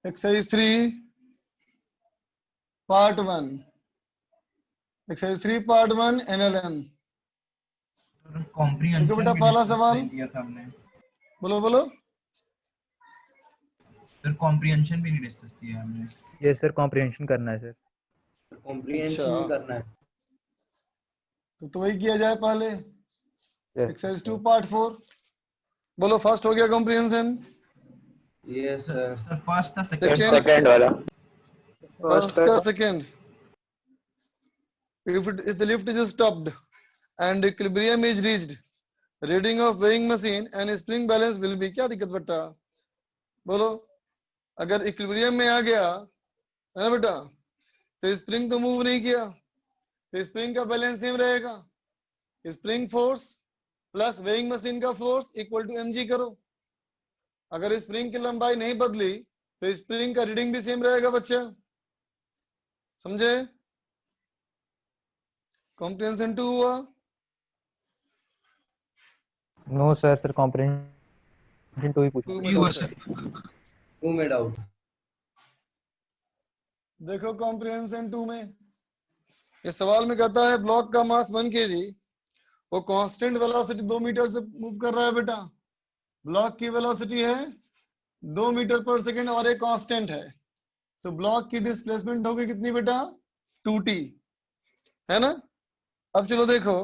exercise 3 part 1, exercise 3 part 1 NLM। Comprehension देखो बेटा भी पहला डिस्कस सवाल, नहीं किया था हमने बोलो बोलो। सर, कॉम्प्रिहेंशन भी नहीं डिस्कस किया हमने। ये सर कॉम्प्रिहेंशन करना है सर। कॉम्प्रिहेंशन भी करना है। तो वही किया जाए पहले, Yes, एक्सरसाइज sir. 2 पार्ट 4। बोलो फर्स्ट हो गया comprehension, yes sir. Sir first था, सर सेकंड सेकंड वाला। फर्स्ट का second. if the lift is stopped and equilibrium is reached, reading of weighing machine and spring balance will be, क्या दिक्कत बेटा, बोलो। अगर इक्विलिब्रियम में आ गया है ना बेटा, तो स्प्रिंग तो मूव नहीं किया, तो स्प्रिंग का बैलेंस सेम रहेगा। Spring force plus weighing machine का फोर्स इक्वल टू mg करो। अगर स्प्रिंग की लंबाई नहीं बदली तो स्प्रिंग का रीडिंग भी सेम रहेगा बच्चा, समझे? कॉम्प्रिहेंशन 2 हुआ। नो सर, सर कॉम्प्रिहेंशन 2 ही पूछा। 2 में डाउट है। 2 में डाउट। देखो कॉम्प्रिहेंशन 2 में इस सवाल में कहता है ब्लॉक का मास 1 kg, वो कांस्टेंट वेलोसिटी 2 मीटर से मूव कर रहा है बेटा। ब्लॉक की वेलोसिटी है 2 मीटर पर सेकंड और एक कांस्टेंट है, तो ब्लॉक की डिस्प्लेसमेंट होगी कितनी बेटा, 2t, है ना? अब चलो देखो,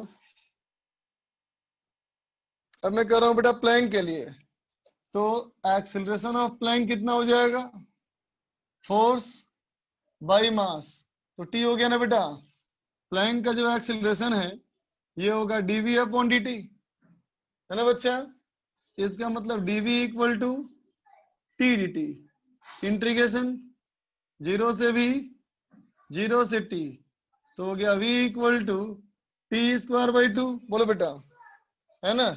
अब मैं कह रहा हूं बेटा प्लैंक के लिए, तो एक्सेलरेशन ऑफ प्लैंक कितना हो जाएगा, फोर्स बाई मास, तो t हो गया ना बेटा। प्लैंक का जो एक्सेलरेशन है ये होगा dv अपॉन dt, है ना बच्चा? इसका मतलब dv equal to t dt, integration 0 से v 0 से t, तो हो गया v equal to t square by 2। बोलो बेटा, है ना?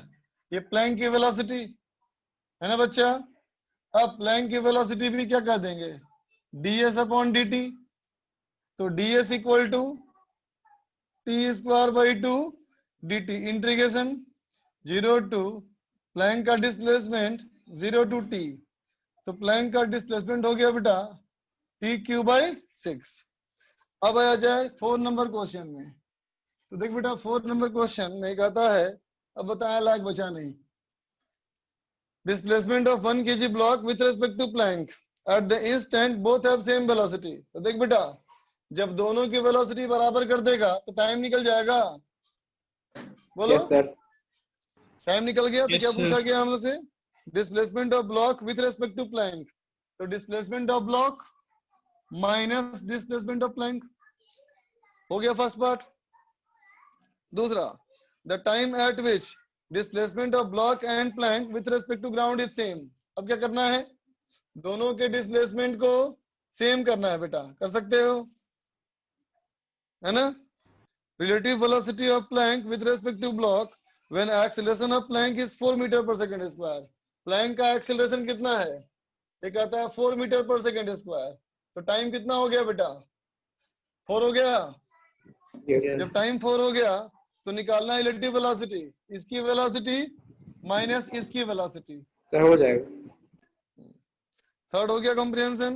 ये प्लैंक की वेलोसिटी है ना बच्चा। अब प्लैंक की वेलोसिटी भी क्या कर देंगे, ds अपॉन dt, तो ds equal to t square by 2 dt, integration 0 to plank का डिस्प्लेसमेंट 0 टू t, तो प्लैंक का डिस्प्लेसमेंट हो गया बेटा t क्यूब बाई 6। अब आ जाए 4 नंबर क्वेश्चन में, तो देख बेटा 4 नंबर क्वेश्चन में कहता है, अब बताया लायक बचा नहीं, displacement of 1 kg block with respect to plank at the instant both have same velocity. तो देख बेटा, जब दोनों की वेलोसिटी बराबर कर देगा तो टाइम निकल जाएगा, बोलो। Yes sir. टाइम निकल गया तो Yes, क्या sir. पूछा गया हम लोग से, displacement of block with respect to plank, तो displacement of block minus displacement of plank, हो गया फर्स्ट पार्ट। दूसरा, the time at which displacement of block and plank with respect to ground is same. अब क्या करना है, दोनों के डिस्प्लेसमेंट को सेम करना है बेटा, कर सकते हो, है ना? Relative velocity of plank with respect to block when acceleration of plank is 4 metre per second square. Plank का एक्सेलरेशन कितना है, ये कहता है 4 मीटर पर सेकंड स्क्वायर, तो टाइम कितना हो गया बेटा, 4 हो गया। जब टाइम 4 हो गया तो निकालना है रिलेटिव वेलोसिटी, इसकी वेलोसिटी माइनस इसकी वेलोसिटी, सर हो जाएगा। थर्ड हो गया कॉम्प्रिहेंशन,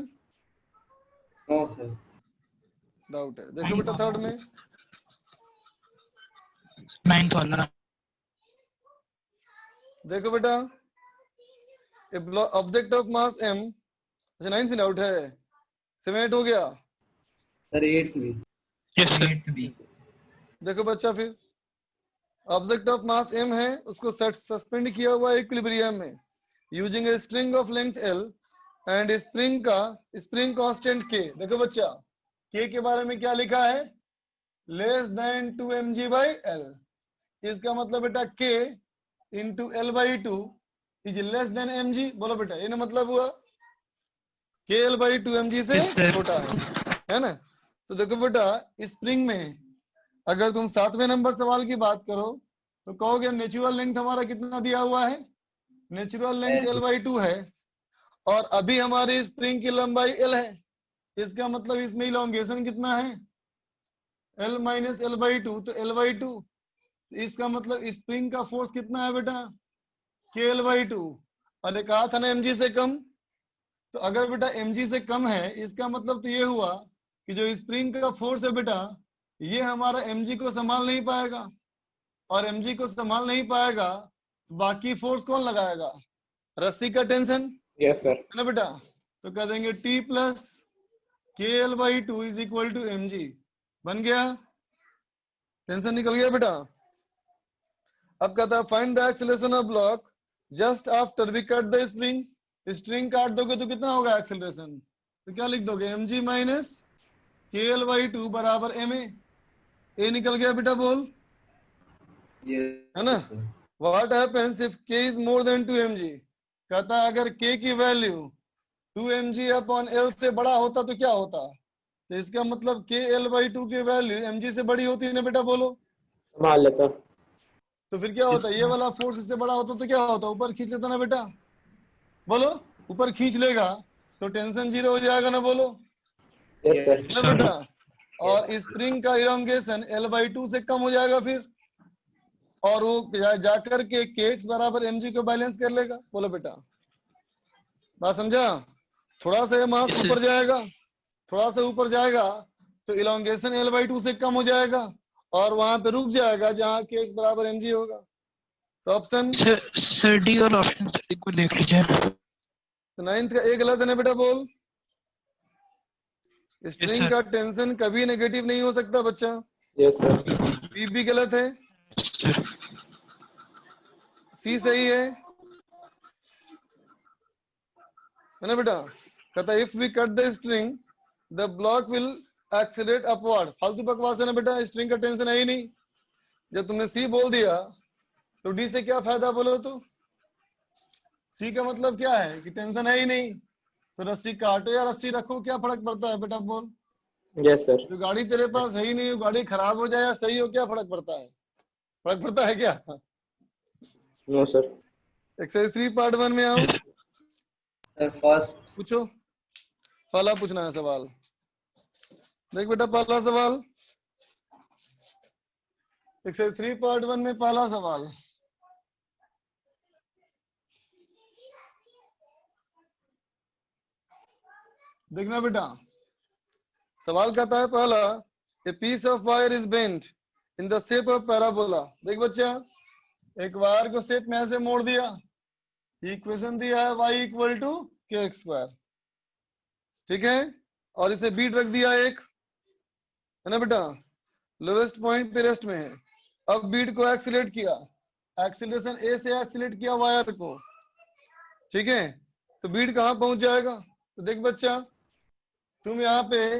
नो सर। डाउट है। देखो बेटा थर्ड में, 9th वाला। देखो बेटा ऑब्जेक्ट ऑफ मास m, अच्छा 9th में डाउट है, 7 हो गया सर 8th भी। Yes, sir. 8th भी। देखो बच्चा, फिर ऑब्जेक्ट ऑफ मास m है, उसको सस्पेंड किया हुआ है इक्विलिब्रियम में using a string of length l and spring constant k। देखो बच्चा, k के बारे में क्या लिखा है, less than 2 mg by l, इसका मतलब बेटा k into l by 2 is less than mg। बोलो बेटा, ये ना मतलब हुआ k l बाई 2 mg से Yes, sir. छोटा है ना? तो देखो बेटा, स्प्रिंग में अगर तुम 7वें नंबर सवाल की बात करो तो कहोगे नेचुरल लेंथ हमारा कितना दिया हुआ है, नेचुरल लेंथ l बाई 2 है, और अभी हमारी स्प्रिंग की लंबाई l है, इसका मतलब इसमें इलोंगेशन कितना है, l माइनस l बाई 2, तो l बाई 2 इसका मतलब स्प्रिंग का फोर्स कितना है बेटा, KL/2। और ये कहा था ना mg से कम, तो अगर बेटा mg से कम है इसका मतलब तो ये हुआ कि जो स्प्रिंग का फोर्स है बेटा ये हमारा mg को संभाल नहीं पाएगा, और mg को संभाल नहीं पाएगा बाकी फोर्स कौन लगाएगा, रस्सी का टेंशन। Yes sir. है ना बेटा, तो कह देंगे T plus KL/2 is equal to mg। बन गया, टेंशन निकल गया बेटा। अब कहता है find the acceleration of block just after we cut the spring. String काट दोगे तो कितना होगा एक्सेलरेशन, तो क्या लिख दोगे, mg माइनस KL/2 बराबर ma। ए निकल गया बेटा, बोल। है ना, what happens if k is more than 2 mg। कहता है अगर k की वैल्यू 2 mg अपॉन l से बड़ा होता तो क्या होता, तो इसका मतलब KL/2 की वैल्यू mg से बड़ी होती है ना बेटा, बोलो। संभाल लेता। तो फिर क्या होता, ये वाला फोर्स इससे बड़ा होता तो क्या होता, ऊपर खींच लेता ना बेटा, बोलो। ऊपर खींच लेगा तो टेंशन जीरो हो जाएगा ना, बोलो। Yes sir. है ना बेटा, और स्प्रिंग का इलोंगेशन L/2 से कम हो जाएगा फिर, और वो जाकर के kx बराबर mg को बैलेंस कर लेगा, बोलो बेटा। बात समझा, थोड़ा सा मास ऊपर जाएगा, थोड़ा सा ऊपर जाएगा तो इलोंगेशन L/2 से कम हो जाएगा और वहां पे रुक जाएगा जहां kx बराबर mg होगा। तो ऑप्शन सर डी और ऑप्शन सी को देख लीजिए। तो 9th का ए गलत है ना बेटा, बोल। String sir. का टेंशन कभी नेगेटिव नहीं हो सकता बच्चा। Yes sir. बी भी गलत है, सी सही है ना बेटा। कहता if we cut the string the block will accelerate upward. फालतू बकवास है ना बेटा, स्ट्रिंग का टेंशन है ही नहीं। जब तुमने सी बोल दिया तो डी से क्या फायदा, बोलो तो। सी का मतलब क्या है कि टेंशन है ही नहीं, तो रस्सी काटो या रस्सी रखो, क्या फर्क पड़ता है बेटा, बोल। Yes sir. जो गाड़ी तेरे पास है ही नहीं, गाड़ी खराब हो जाए या सही हो, क्या फर्क पड़ता है, फर्क पड़ता है क्या। No sir. एक्सरसाइज 3 पार्ट 1 में आओ, सर फर्स्ट पूछो। पहला पूछना है सवाल, देख बेटा पहला सवाल एक्सरसाइज 3 पार्ट 1 में पहला सवाल। देखना बेटा, सवाल कहता है पहला, a piece of wire is bent in the shape of parabola. देख बच्चा, एक वायर को शेप में ऐसे मोड़ दिया, इक्वेशन दिया है y इक्वल टू kx², ठीक है, और इसे बीट रख दिया एक, है ना बेटा, लोवेस्ट पॉइंट पे रेस्ट में है। अब बीट को एक्सीलरेट किया, एक्सीलरेशन ए से एक्सीलरेट किया वायर को, ठीक है, तो बीट कहाँ पहुंच जाएगा। तो देख बच्चा, तुम यहाँ पे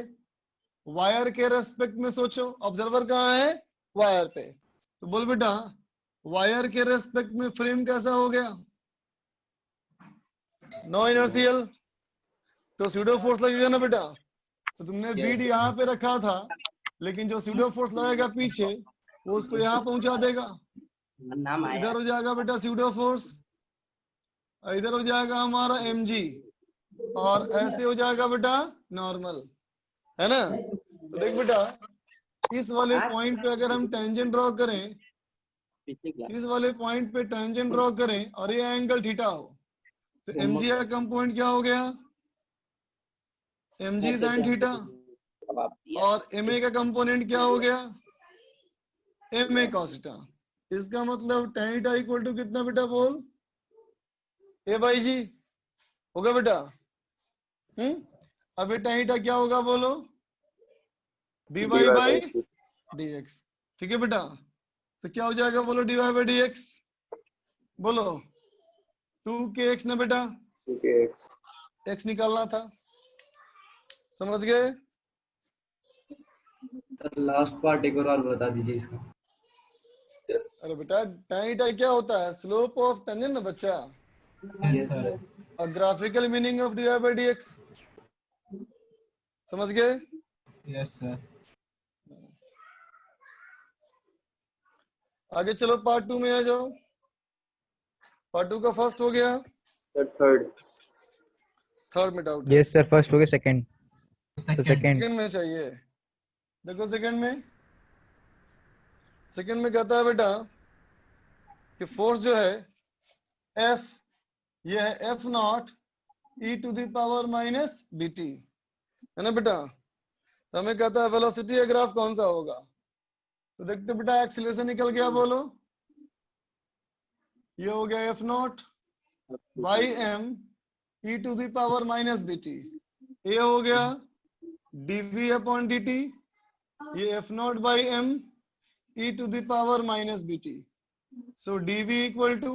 वायर के रेस्पेक्ट में सोचो, ऑब्जर्वर कहाँ है, वायर पे, तो बोल बेटा वायर के रेस्पेक्ट में फ्रेम कैसा हो गया, नो इनर्शियल, तो स्यूडो फोर्स लगेगा ना बेटा। तो तुमने बीट यहाँ पे रखा था, लेकिन जो स्यूडो फोर्स लगेगा पीछे वो उसको यहाँ पहुंचा देगा, इधर हो जाएगा बेटा स्यूडो फोर्स, इधर हो जाएगा हमारा mg, और ऐसे हो जाएगा बेटा नॉर्मल, है ना। तो देख बेटा, इस वाले पॉइंट पे अगर हम टेंजेंट ड्रॉ करें, इस वाले पॉइंट पे टेंजेंट ड्रॉ करें और ये एंगल थीटा हो, तो mg का कंपोनेंट क्या हो गया, mg sin थीटा, और ma का कंपोनेंट क्या हो गया, ma cos थीटा। इसका मतलब tan थीटा इक्वल टू कितना बेटा, बोल, a/g होगा बेटा। अब tan थीटा क्या होगा, बोलो, dy बाई dx, ठीक है बेटा। तो क्या हो जाएगा, बोलो, dy बाई dx, बोलो 2kx ना बेटा, 2kx। x निकालना था, समझ गए। लास्ट पार्ट एक और बता दीजिए इसका। अरे बेटा tan थीटा क्या होता है, स्लोप ऑफ टेंजेंट ना बच्चा, यस सर। और graphical meaning of dy by dx, समझ गए। Yes sir. आगे चलो पार्ट 2 में आ जाओ। पार्ट 2 का फर्स्ट हो गया, थर्ड में डाउट है। यस सर, फर्स्ट हो गया, सेकंड तो सेकंड सेकंड में चाहिए, देखो सेकंड में सेकंड में कहता है बेटा कि फोर्स जो है F, ये है F not e to the power minus bt, है ना बेटा। तो हमें कहता है वेलोसिटी का ग्राफ कौन सा होगा। तो देखते बेटा एक्सीलरेशन निकल गया, बोलो ये हो गया F not by m e to the power minus bt, ये हो गया dv अपॉन dt, ये F not by m e to the power minus bt। So dv equal to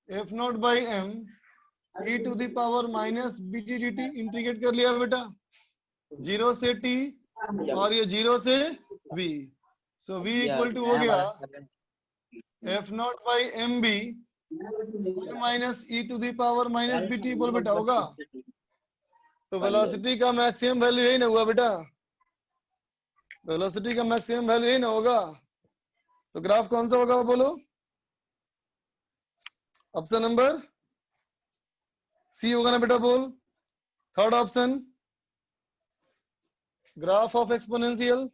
F not by m e to the power minus bt dt। Integrate कर लिया बेटा, 0 से t और ये 0 से v। So v equal to हो गया F not by M B minus e to the power minus bt। बोल बेटा होगा। तो वेलोसिटी का मैक्सिमम वैल्यू यही ना हुआ बेटा, वेलोसिटी का मैक्सिमम वैल्यू यही ना होगा। तो ग्राफ कौन सा होगा बोलो। ऑप्शन नंबर सी होगा ना बेटा, बोल। Third option graph of exponential.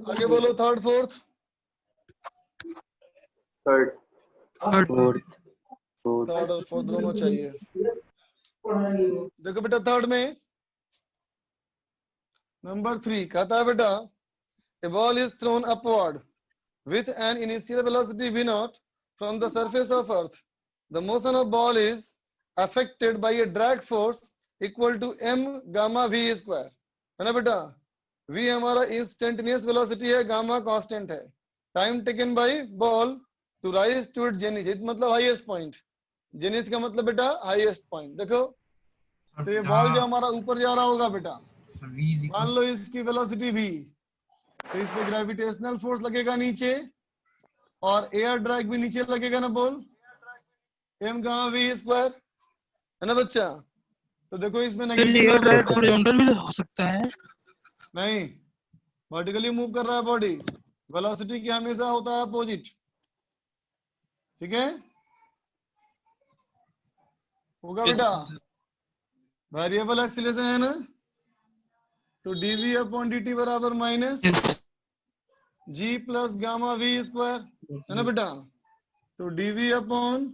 आगे बोलो third fourth. Third fourth third और फोर्थ दोनों चाहिए। देखो बेटा थर्ड में नंबर 3 कहता है बेटा a ball is thrown upward with an initial velocity v naught from the surface of earth. The motion of ball is affected by a drag force equal to m gamma v square, है ना बेटा। v हमारा instantaneous velocity है, gamma constant है। Time taken by ball to rise to it zenith, मतलब highest point. Zenith का मतलब बेटा हाईएस्ट पॉइंट। देखो तो ये बॉल जो हमारा ऊपर जा रहा होगा बेटा, मान लो इसकी वेलोसिटी v, तो इस पे ग्रेविटेशनल फोर्स लगेगा नीचे और एयर ड्रैग भी नीचे लगेगा ना, बोल m गामा v स्क्वायर, है ना बच्चा। तो देखो इसमें नेगेटिव एयर ड्रैग है, हॉरिजॉन्टल भी हो सकता है। नहीं वर्टिकली मूव कर रहा है बॉडी, वेलोसिटी की हमेशा होता है अपोजिट, ठीक है। होगा बेटा, वेरिएबल एक्सीलरेशन है ना, तो dv अपॉन dt बराबर minus g plus gamma v square, है ना बेटा। तो dv upon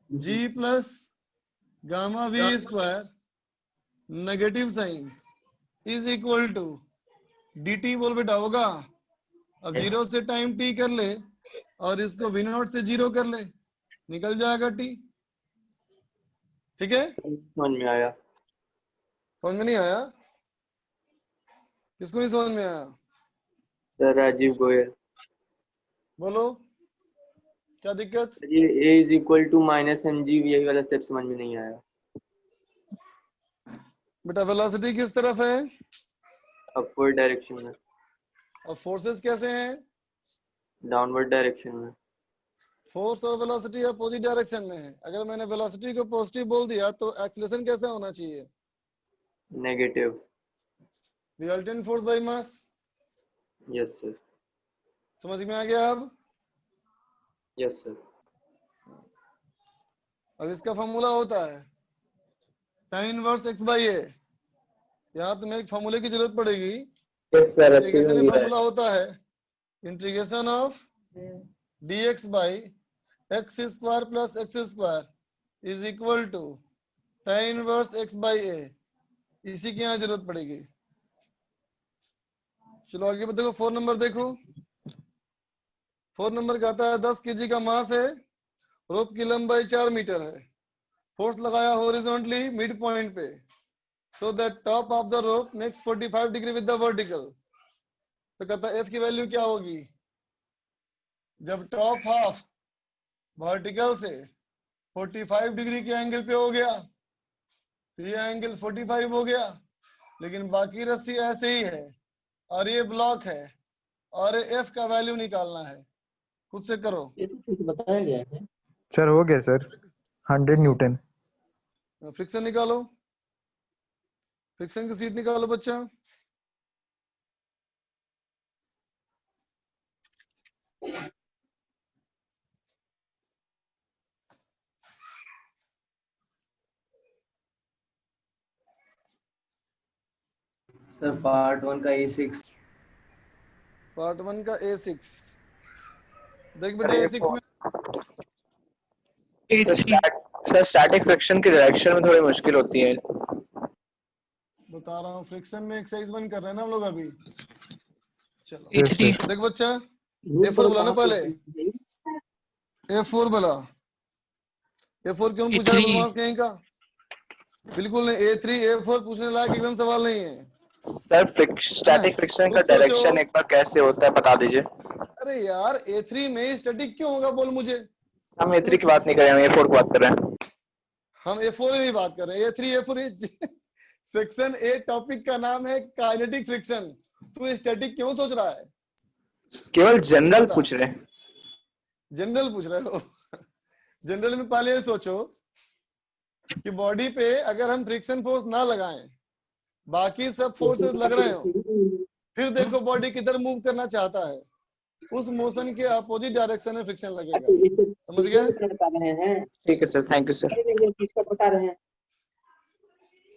g plus gamma v square negative sign is equal to dt। बोल बेटा होगा। अब 0 से टाइम t कर ले और इसको v नॉट से 0 कर ले, निकल जाएगा t, ठीक है। समझ में आया। समझ में नहीं आया? किसको नहीं समझ में आया? सर राजीव गोयल। बोलो क्या दिक्कत। ये a is equal to minus M G, यही वाला स्टेप समझ में नहीं आया। बेटा वेलोसिटी किस तरफ है? अपवर्ड डायरेक्शन में। और फोर्सेस कैसे हैं? डाउनवर्ड डायरेक्शन में। फोर्स और वेलोसिटी अपोजिट डायरेक्शन में है। अगर मैंने वेलोसिटी को पॉजिटिव बोल दिया तो एक्सीलरेशन कैसा होना चाहिए? Negative. Resultant force by mass. Yes sir. समझ में आ गया अब? Yes sir. अब इसका फॉर्मूला होता है tan इनवर्स x बाई ए। यहाँ तुम्हें एक फॉर्मूले की जरूरत पड़ेगी। Yes sir. इंटीग्रेशन फॉर्मूला होता है integration of dx by x square plus x square is equal to tan inverse x by a. इसी की यहाँ जरूरत पड़ेगी। चलो आगे देखो 4 नंबर देखो। 4 नंबर कहता है 10 kg का मास है, रोप की लंबाई 4 मीटर है, फोर्स लगाया हॉरिजॉन्टली मिड पॉइंट पे, so that top of the rope makes 45 degree with the vertical. तो कहता है एफ की वैल्यू क्या होगी जब टॉप हाफ वर्टिकल से 45 डिग्री के एंगल पे हो गया। तो ये एंगल 45 हो गया, लेकिन बाकी रस्सी ऐसे ही है और ये ब्लॉक है और एफ का वैल्यू निकालना है। खुद से करो। ये तो कुछ बताया गया है। सर हो गया सर, 100 न्यूटन। फ्रिक्शन निकालो, फ्रिक्शन की सीट निकालो बच्चा। सर पार्ट 1 का A6। पार्ट 1 का A6 देख बेटा अरे A6 में सर स्टैटिक फ्रिक्शन की डायरेक्शन में थोड़ी मुश्किल होती है। बता रहा हूँ फ्रिक्शन में एक्सरसाइज 1 कर रहे हैं ना हम लोग अभी। चलो A3 देख बच्चा A4 बोला ना पहले, A4 बोला। A4 क्यों पूछा है A3 बदमाश कहीं का? बिल्कुल नहीं, A3 A4 पूछने लायक एकदम सवाल नहीं है। सर स्टैटिक फ्रिक्शन का खुद सोचो। डायरेक्शन एक बार कैसे होता है बता दीजिए। अरे यार A3 में स्टैटिक क्यों होगा बोल मुझे? हम A3 की बात नहीं कर रहे हैं, हम A4 की बात कर रहे हैं। हम A4 में भी बात कर रहे हैं। A3 A4 section A topic का नाम है काइनेटिक फ्रिक्शन। तू स्टैटिक क्यों सोच रहा है? केवल जनरल बता। पूछ रहे हैं। जनरल पूछ रहे हो? जनरल में पहले ये सोचो कि बॉडी पे अगर हम फ्रिक्शन फोर्स ना लगाएं, बाकी सब फोर्सेस लग रहे हो, फिर देखो बॉडी किधर मूव करना चाहता है, उस मोशन के अपोजिट डायरेक्शन में फ्रिक्शन लगेगा। समझ गए? ठीक है सर, थैंक यू सर। किसका बता रहे हैं?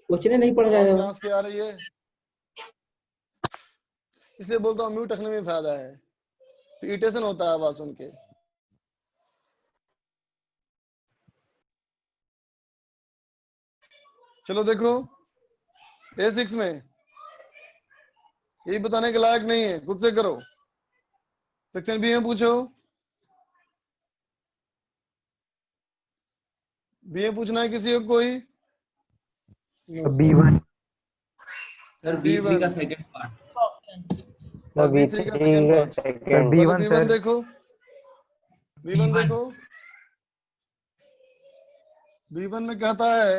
पूछने नहीं पड़ रहे हो। कहां से आ रही है? इसलिए बोलता हूँ म्यूट रखने में फायदा है, इरिटेशन होता है आवाज सुन के। चलो देखो A6 में ये बताने के लायक नहीं है, खुद से करो। सेक्शन बी में पूछो, बी में पूछना है किसी को कोई? B1 सर B3 का सेकंड पार्ट। और B3 का second part. Sir B1 B1 sir देखो, B1 देखो। B1 में कहता है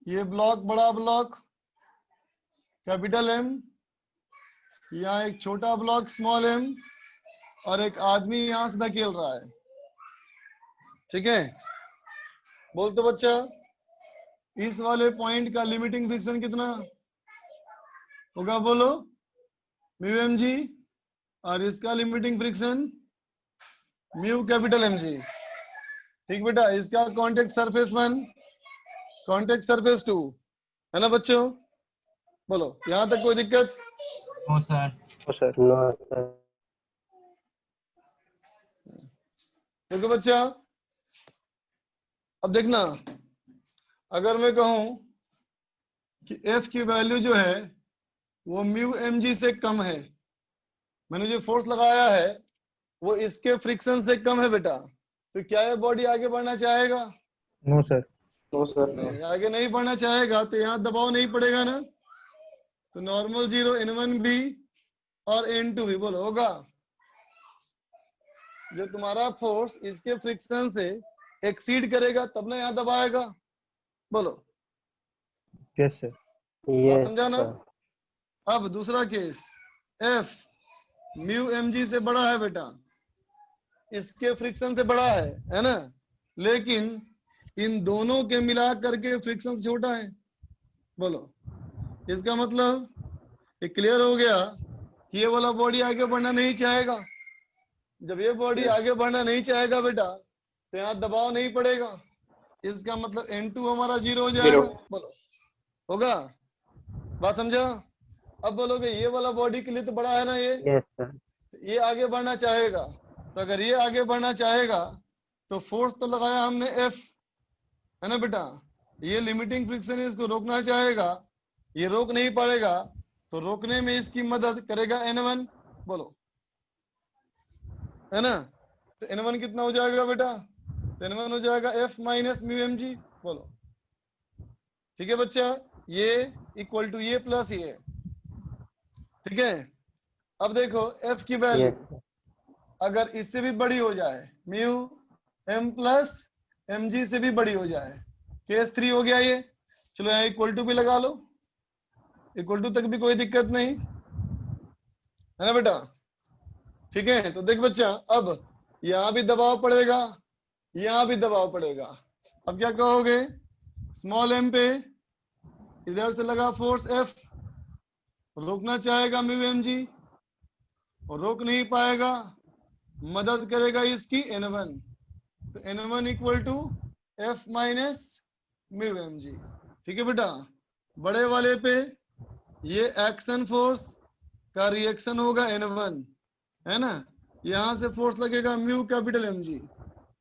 ये ब्लॉक, बड़ा ब्लॉक कैपिटल M, यहाँ एक छोटा ब्लॉक स्मॉल m, और एक आदमी यहां से धकेल रहा है। ठीक है, बोल तो बच्चा इस वाले पॉइंट का लिमिटिंग फ्रिक्शन कितना होगा? बोलो म्यू mg, और इसका limiting friction mu capital mg। ठीक बेटा, इसका कांटेक्ट सरफेस 1, कांटेक्ट सरफेस 2 है ना बच्चों? बोलो यहां तक कोई दिक्कत? No sir. देखो बच्चा, अब देखना, अगर मैं कहूं कि F की वैल्यू जो है वो म्यू mg से कम है, मैंने जो फोर्स लगाया है वो इसके फ्रिक्शन से कम है बेटा, तो क्या ये बॉडी आगे बढ़ना चाहेगा? No sir. No sir. नहीं, आगे नहीं बढ़ना चाहेगा तो यहाँ दबाव नहीं पड़ेगा ना, तो नॉर्मल 0 N1 भी और N2 भी बोलो होगा। जब तुम्हारा फोर्स इसके फ्रिक्शन से एक्सीड करेगा तब ना यहाँ दबाएगा। बोलो यस सर। बात समझा ना? अब दूसरा केस, F म्यू mg से बड़ा है बेटा, इसके फ्रिक्शन से बड़ा है ना, लेकिन इन दोनों के मिला करके फ्रिक्शन से छोटा है। बोलो इसका मतलब ये क्लियर हो गया कि ये वाला बॉडी आगे बढ़ना नहीं चाहेगा। जब ये बॉडी आगे बढ़ना नहीं चाहेगा बेटा तो यहाँ दबाव नहीं पड़ेगा, इसका मतलब N2 हमारा 0 हो जाएगा। बोलो होगा? बात समझा? अब बोलोगे ये वाला बॉडी के लिए तो बड़ा है ना ये आगे बढ़ना चाहेगा, तो अगर ये आगे बढ़ना चाहेगा तो फोर्स तो लगाया हमने F, है ना बेटा? ये लिमिटिंग फ्रिक्शन है, इसको रोकना चाहेगा, ये रोक नहीं पाएगा, तो रोकने में इसकी मदद करेगा N1। बोलो है ना? तो N1 कितना हो जाएगा बेटा? तो N1 हो जाएगा F माइनस म्यू mg। बोलो ठीक है बच्चा, ये इक्वल टू ये प्लस ये। ठीक है, अब देखो F की वैल्यू अगर इससे भी बड़ी हो जाए, म्यू m प्लस mg से भी बड़ी हो जाए, केस 3 हो गया ये। चलो यहाँ इक्वल टू भी लगा लो, इक्वल टू तक भी कोई दिक्कत नहीं है ना बेटा? ठीक है, तो देख बच्चा, अब यहाँ भी दबाव पड़ेगा, यहाँ भी दबाव पड़ेगा। अब क्या कहोगे? स्मॉल m पे इधर से लगा फोर्स F, रोकना चाहेगा म्यू mg और रोक नहीं पाएगा, मदद करेगा इसकी N1, तो N1 equal to F minus mu mg। ठीक है बेटा, बड़े वाले पे ये एक्शन फोर्स का रिएक्शन होगा N1, है ना। यहां से फोर्स लगेगा म्यू कैपिटल mg,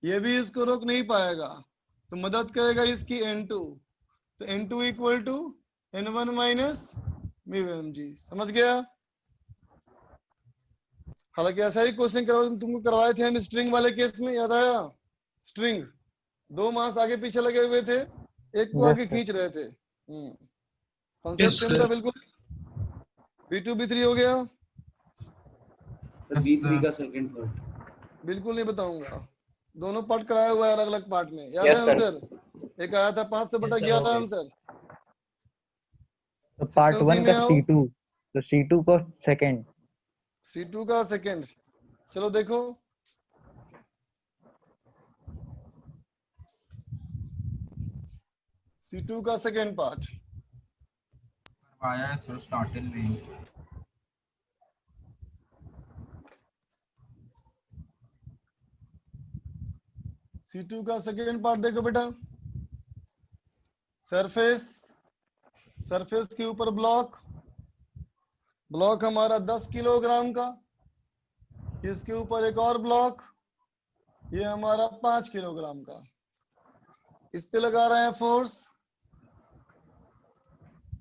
ये भी इसको रोक नहीं पाएगा, तो मदद करेगा इसकी N2, तो N2 equal to N1 minus mu mg। समझ गया। हालांकि ऐसा ही क्वेश्चन तुमको करवाए थे हम स्ट्रिंग वाले केस में, याद आया। स्ट्रिंग 2 मास आगे पीछे लगे हुए थे, एक को आगे खींच रहे थे। कॉन्सेप्ट सेम था बिल्कुल। B2 B3 हो गया। B3 का सेकंड पार्ट बिल्कुल नहीं बताऊंगा, दोनों पार्ट कराया हुआ है अलग अलग पार्ट में। याद Yes, है sir. आंसर एक आया था 5/11 आंसर। तो पार्ट Section C 1 में का आओ। C2, तो C2 को सेकंड। C2 का सेकंड, चलो देखो। C2 का सेकंड पार्ट आया है सर स्टार्टिंग में। C2 का सेकंड पार्ट देखो बेटा। सरफेस के ऊपर ब्लॉक हमारा 10 किलोग्राम का, इसके ऊपर एक और ब्लॉक, ये हमारा 5 किलोग्राम का। इस पे लगा रहे हैं फोर्स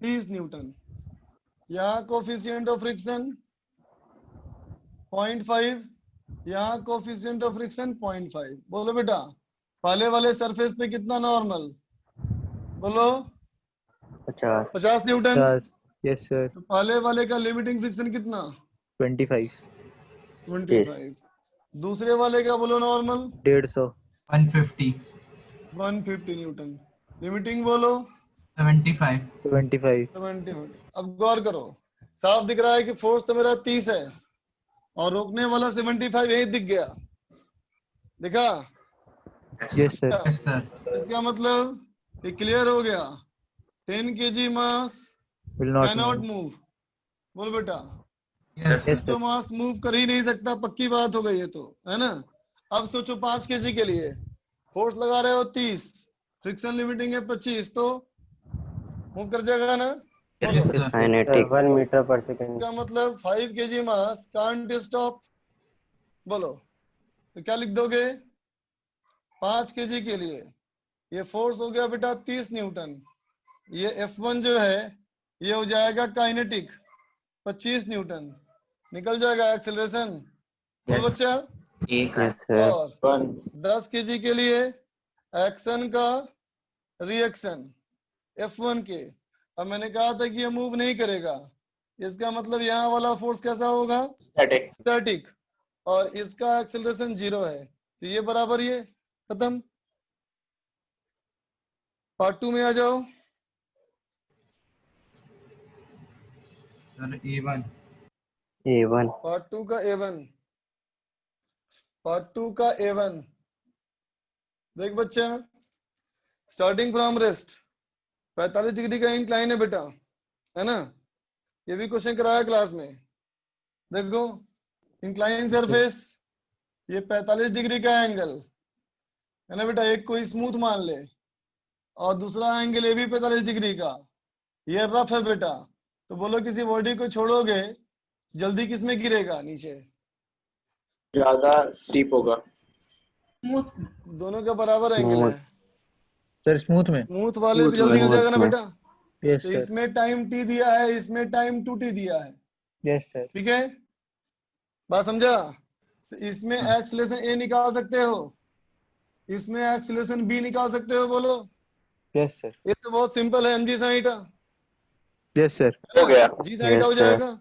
30 न्यूटन। यहाँ कोफिशिएंट ऑफ फ्रिक्शन 0.5, यहाँ कोफिशिएंट ऑफ फ्रिक्शन 0.5। बोलो बेटा पहले वाले सरफेस पे कितना नॉर्मल, बोलो 50 न्यूटन। 50। Yes sir. तो पहले वाले का लिमिटिंग फ्रिक्शन कितना, 25। 25। दूसरे वाले का बोलो नॉर्मल 150। 150 150 न्यूटन। लिमिटिंग बोलो 75 25। 70। अब गौर करो, साफ दिख रहा है कि फोर्स तो मेरा 30 है और रोकने वाला 75 यही दिख गया, दिखा। Yes sir. Yes sir. इसका मतलब ये क्लियर हो गया, 10 kg mass will not cannot move. Move. बोल बेटा यस यस तो सर। मास मूव कर ही नहीं सकता, पक्की बात हो गई है तो, है ना। अब सोचो 5 kg के लिए फोर्स लगा रहे हो 30, फ्रिक्शन लिमिटिंग है 25, तो मूव कर जाएगा ना। बोलो yes sir. 1 metre per second. इसका मतलब 5 kg मास कांट स्टॉप। बोलो तो क्या लिख दोगे, 5 kg के लिए ये फोर्स हो गया बेटा 30 न्यूटन। ये F1 जो है ये हो जाएगा काइनेटिक 25 न्यूटन, निकल जाएगा एक्सेलरेशन। बोल बच्चा। एक और 10 kg के लिए एक्शन का रिएक्शन F1 के, अब मैंने कहा था कि ये मूव नहीं करेगा, इसका मतलब यहाँ वाला फोर्स कैसा होगा, स्टैटिक, और इसका एक्सेलरेशन 0 है, तो ये बराबर ये खत्म। पार्ट 2 में आ जाओ। सर A1 पार्ट 2 का A1, पार्ट 2 का A1 देख बच्चा, स्टार्टिंग फ्रॉम रेस्ट 45 डिग्री का इंक्लाइन है बेटा, है ना। ये भी क्वेश्चन कराया क्लास में। देखो इंक्लाइन सरफेस, ये 45 डिग्री का एंगल है ना बेटा, एक को स्मूथ मान ले और दूसरा एंगल ये भी 45 डिग्री का, ये रफ है बेटा। तो बोलो किसी बॉडी को छोड़ोगे जल्दी किस में गिरेगा, नीचे, ज्यादा स्टीप होगा। दोनों का बराबर एंगल है। सर स्मूथ में। स्मूथ वाले पे जल्दी गिर जाएगा ना बेटा। यस तो सर। इसमें टाइम t दिया है, इसमें टाइम 2t दिया है, यस सर। ठीक है, बात समझा। तो इसमें एक्सीलरेशन a निकाल सकते हो, इसमें एक्सीलरेशन b निकाल सकते हो। बोलो यस सर। ये तो बहुत सिंपल है, mg sin theta. Yes sir. हो गया। g sin थीटा हो जाएगा,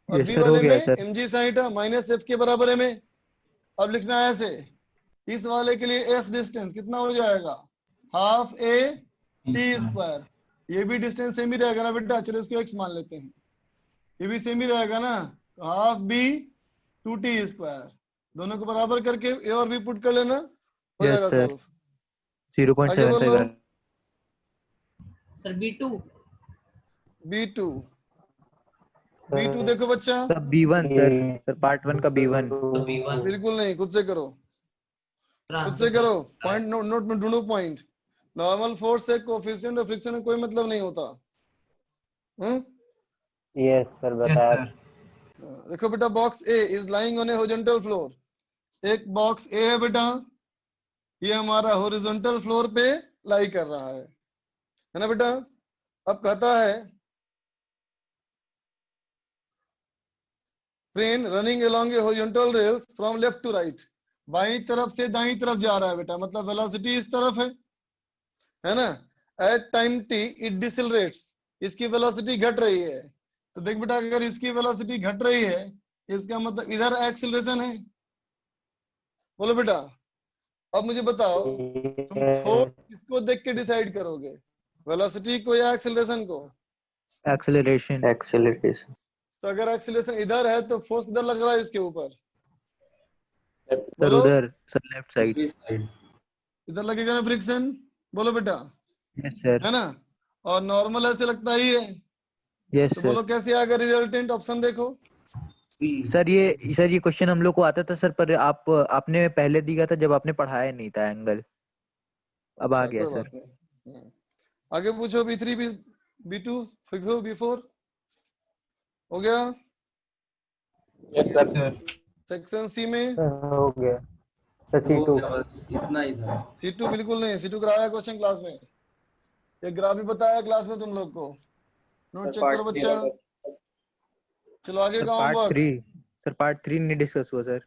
और यस b सर, हो वाले गया में sir. mg sin theta minus f के बराबर है में। अब लिखना है ऐसे, इस वाले के लिए s डिस्टेंस कितना हो जाएगा, हाफ a t स्क्वायर। ये भी डिस्टेंस सेम ही रहेगा ना बेटा, चलो इसको x मान लेते हैं, ये भी सेम ही रहेगा ना, तो हाफ b 2t स्क्वायर, दोनों को बराबर करके a और b पुट कर लेना, हो यस जाएगा सर। सॉल्व। 0.75 बोलो। सर B2 B2 देखो बच्चा, सर B1 सर पार्ट 1 का B1। B1 बिल्कुल नहीं, खुद से करो, खुद से करो। पॉइंट नोट में ढूंढो पॉइंट। नॉर्मल फोर्स से कोफिशिएंट ऑफ फ्रिक्शन में कोई मतलब नहीं होता, यस सर यस बताया। सर देखो बेटा box A is lying on A horizontal floor. एक बॉक्स ए है बेटा, ये हमारा हॉरिजॉन्टल फ्लोर पे लाई कर रहा है ना बेटा। अब कहता है train running along a horizontal rails from left to right, बाई तरफ से दाई तरफ जा रहा है बेटा, मतलब वेलोसिटी इस तरफ है ना। एट टाइम टी इट डिसेलरेट्स, इसकी वेलोसिटी घट रही है। तो देख बेटा अगर इसकी वेलोसिटी घट रही है इसका मतलब इधर एक्सीलरेशन है। बोलो बेटा अब मुझे बताओ तुम फोर्स किसको देख के डिसाइड करोगे, वेलोसिटी को या एक्सीलरेशन को? एक्सेलरेशन। एक्सेलरेशन। तो अगर एक्सीलरेशन इधर है तो फोर्स किधर लग रहा है इसके ऊपर? सर बोलो उधर सर लेफ्ट साइड। इधर लगेगा ना फ्रिक्शन। बोलो बेटा यस सर। है ना, और नॉर्मल ऐसे लगता ही है। यस तो सर। बोलो कैसे आएगा रिजल्टेंट, ऑप्शन देखो। सर ये क्वेश्चन हम लोग को आता था सर, पर आपने पहले दिया था जब आपने पढ़ाया नहीं था एंगल। अब आ अच्छा गया कोई सर। बात नहीं। आगे पूछो B3 B2 B4 हो गया। Yes yes sir. Sir section C में हो गया सर। C2 इतना ही था। C2 बिल्कुल नहीं, C2 कराया क्वेश्चन क्लास में, एक ग्राफ भी बताया क्लास में तुम लोग को। नोट चेक करो बच्चा। चलो आगे सर का पार्ट होमवर्क। 3 सर पार्ट 3 नहीं डिस्कस हुआ सर,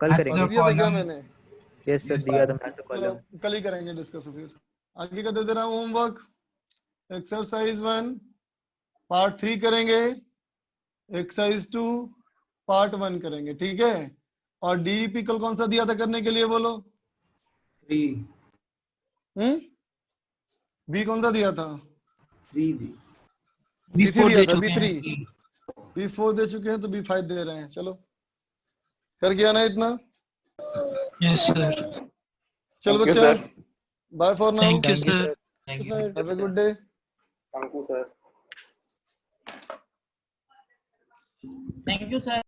कल Match करेंगे। the दिया था क्या column. मैंने? यस सर Yes, दिया sir. था मैथ चलो कॉलम। कल ही करेंगे डिस्कस। फिर आगे का दे दे रहा हूँ होमवर्क। एक्सरसाइज 1 पार्ट 3 करेंगे, एक्सरसाइज 2 पार्ट 1 करेंगे, ठीक है। और डीईपी कल कौन सा दिया था करने के लिए बोलो? 3 बी कौन सा दिया था? 3 B3 B4 दिया दे था, चुके B3 हैं। B4 दे चुके हैं तो B5 दे रहे हैं। चलो कर गया ना इतना? Yes sir. चल Thank you, बच्चा sir. Bye for now, thank you thank you sir. Sir. Thank you. Sir have a good day. Thank you sir. Thank you sir.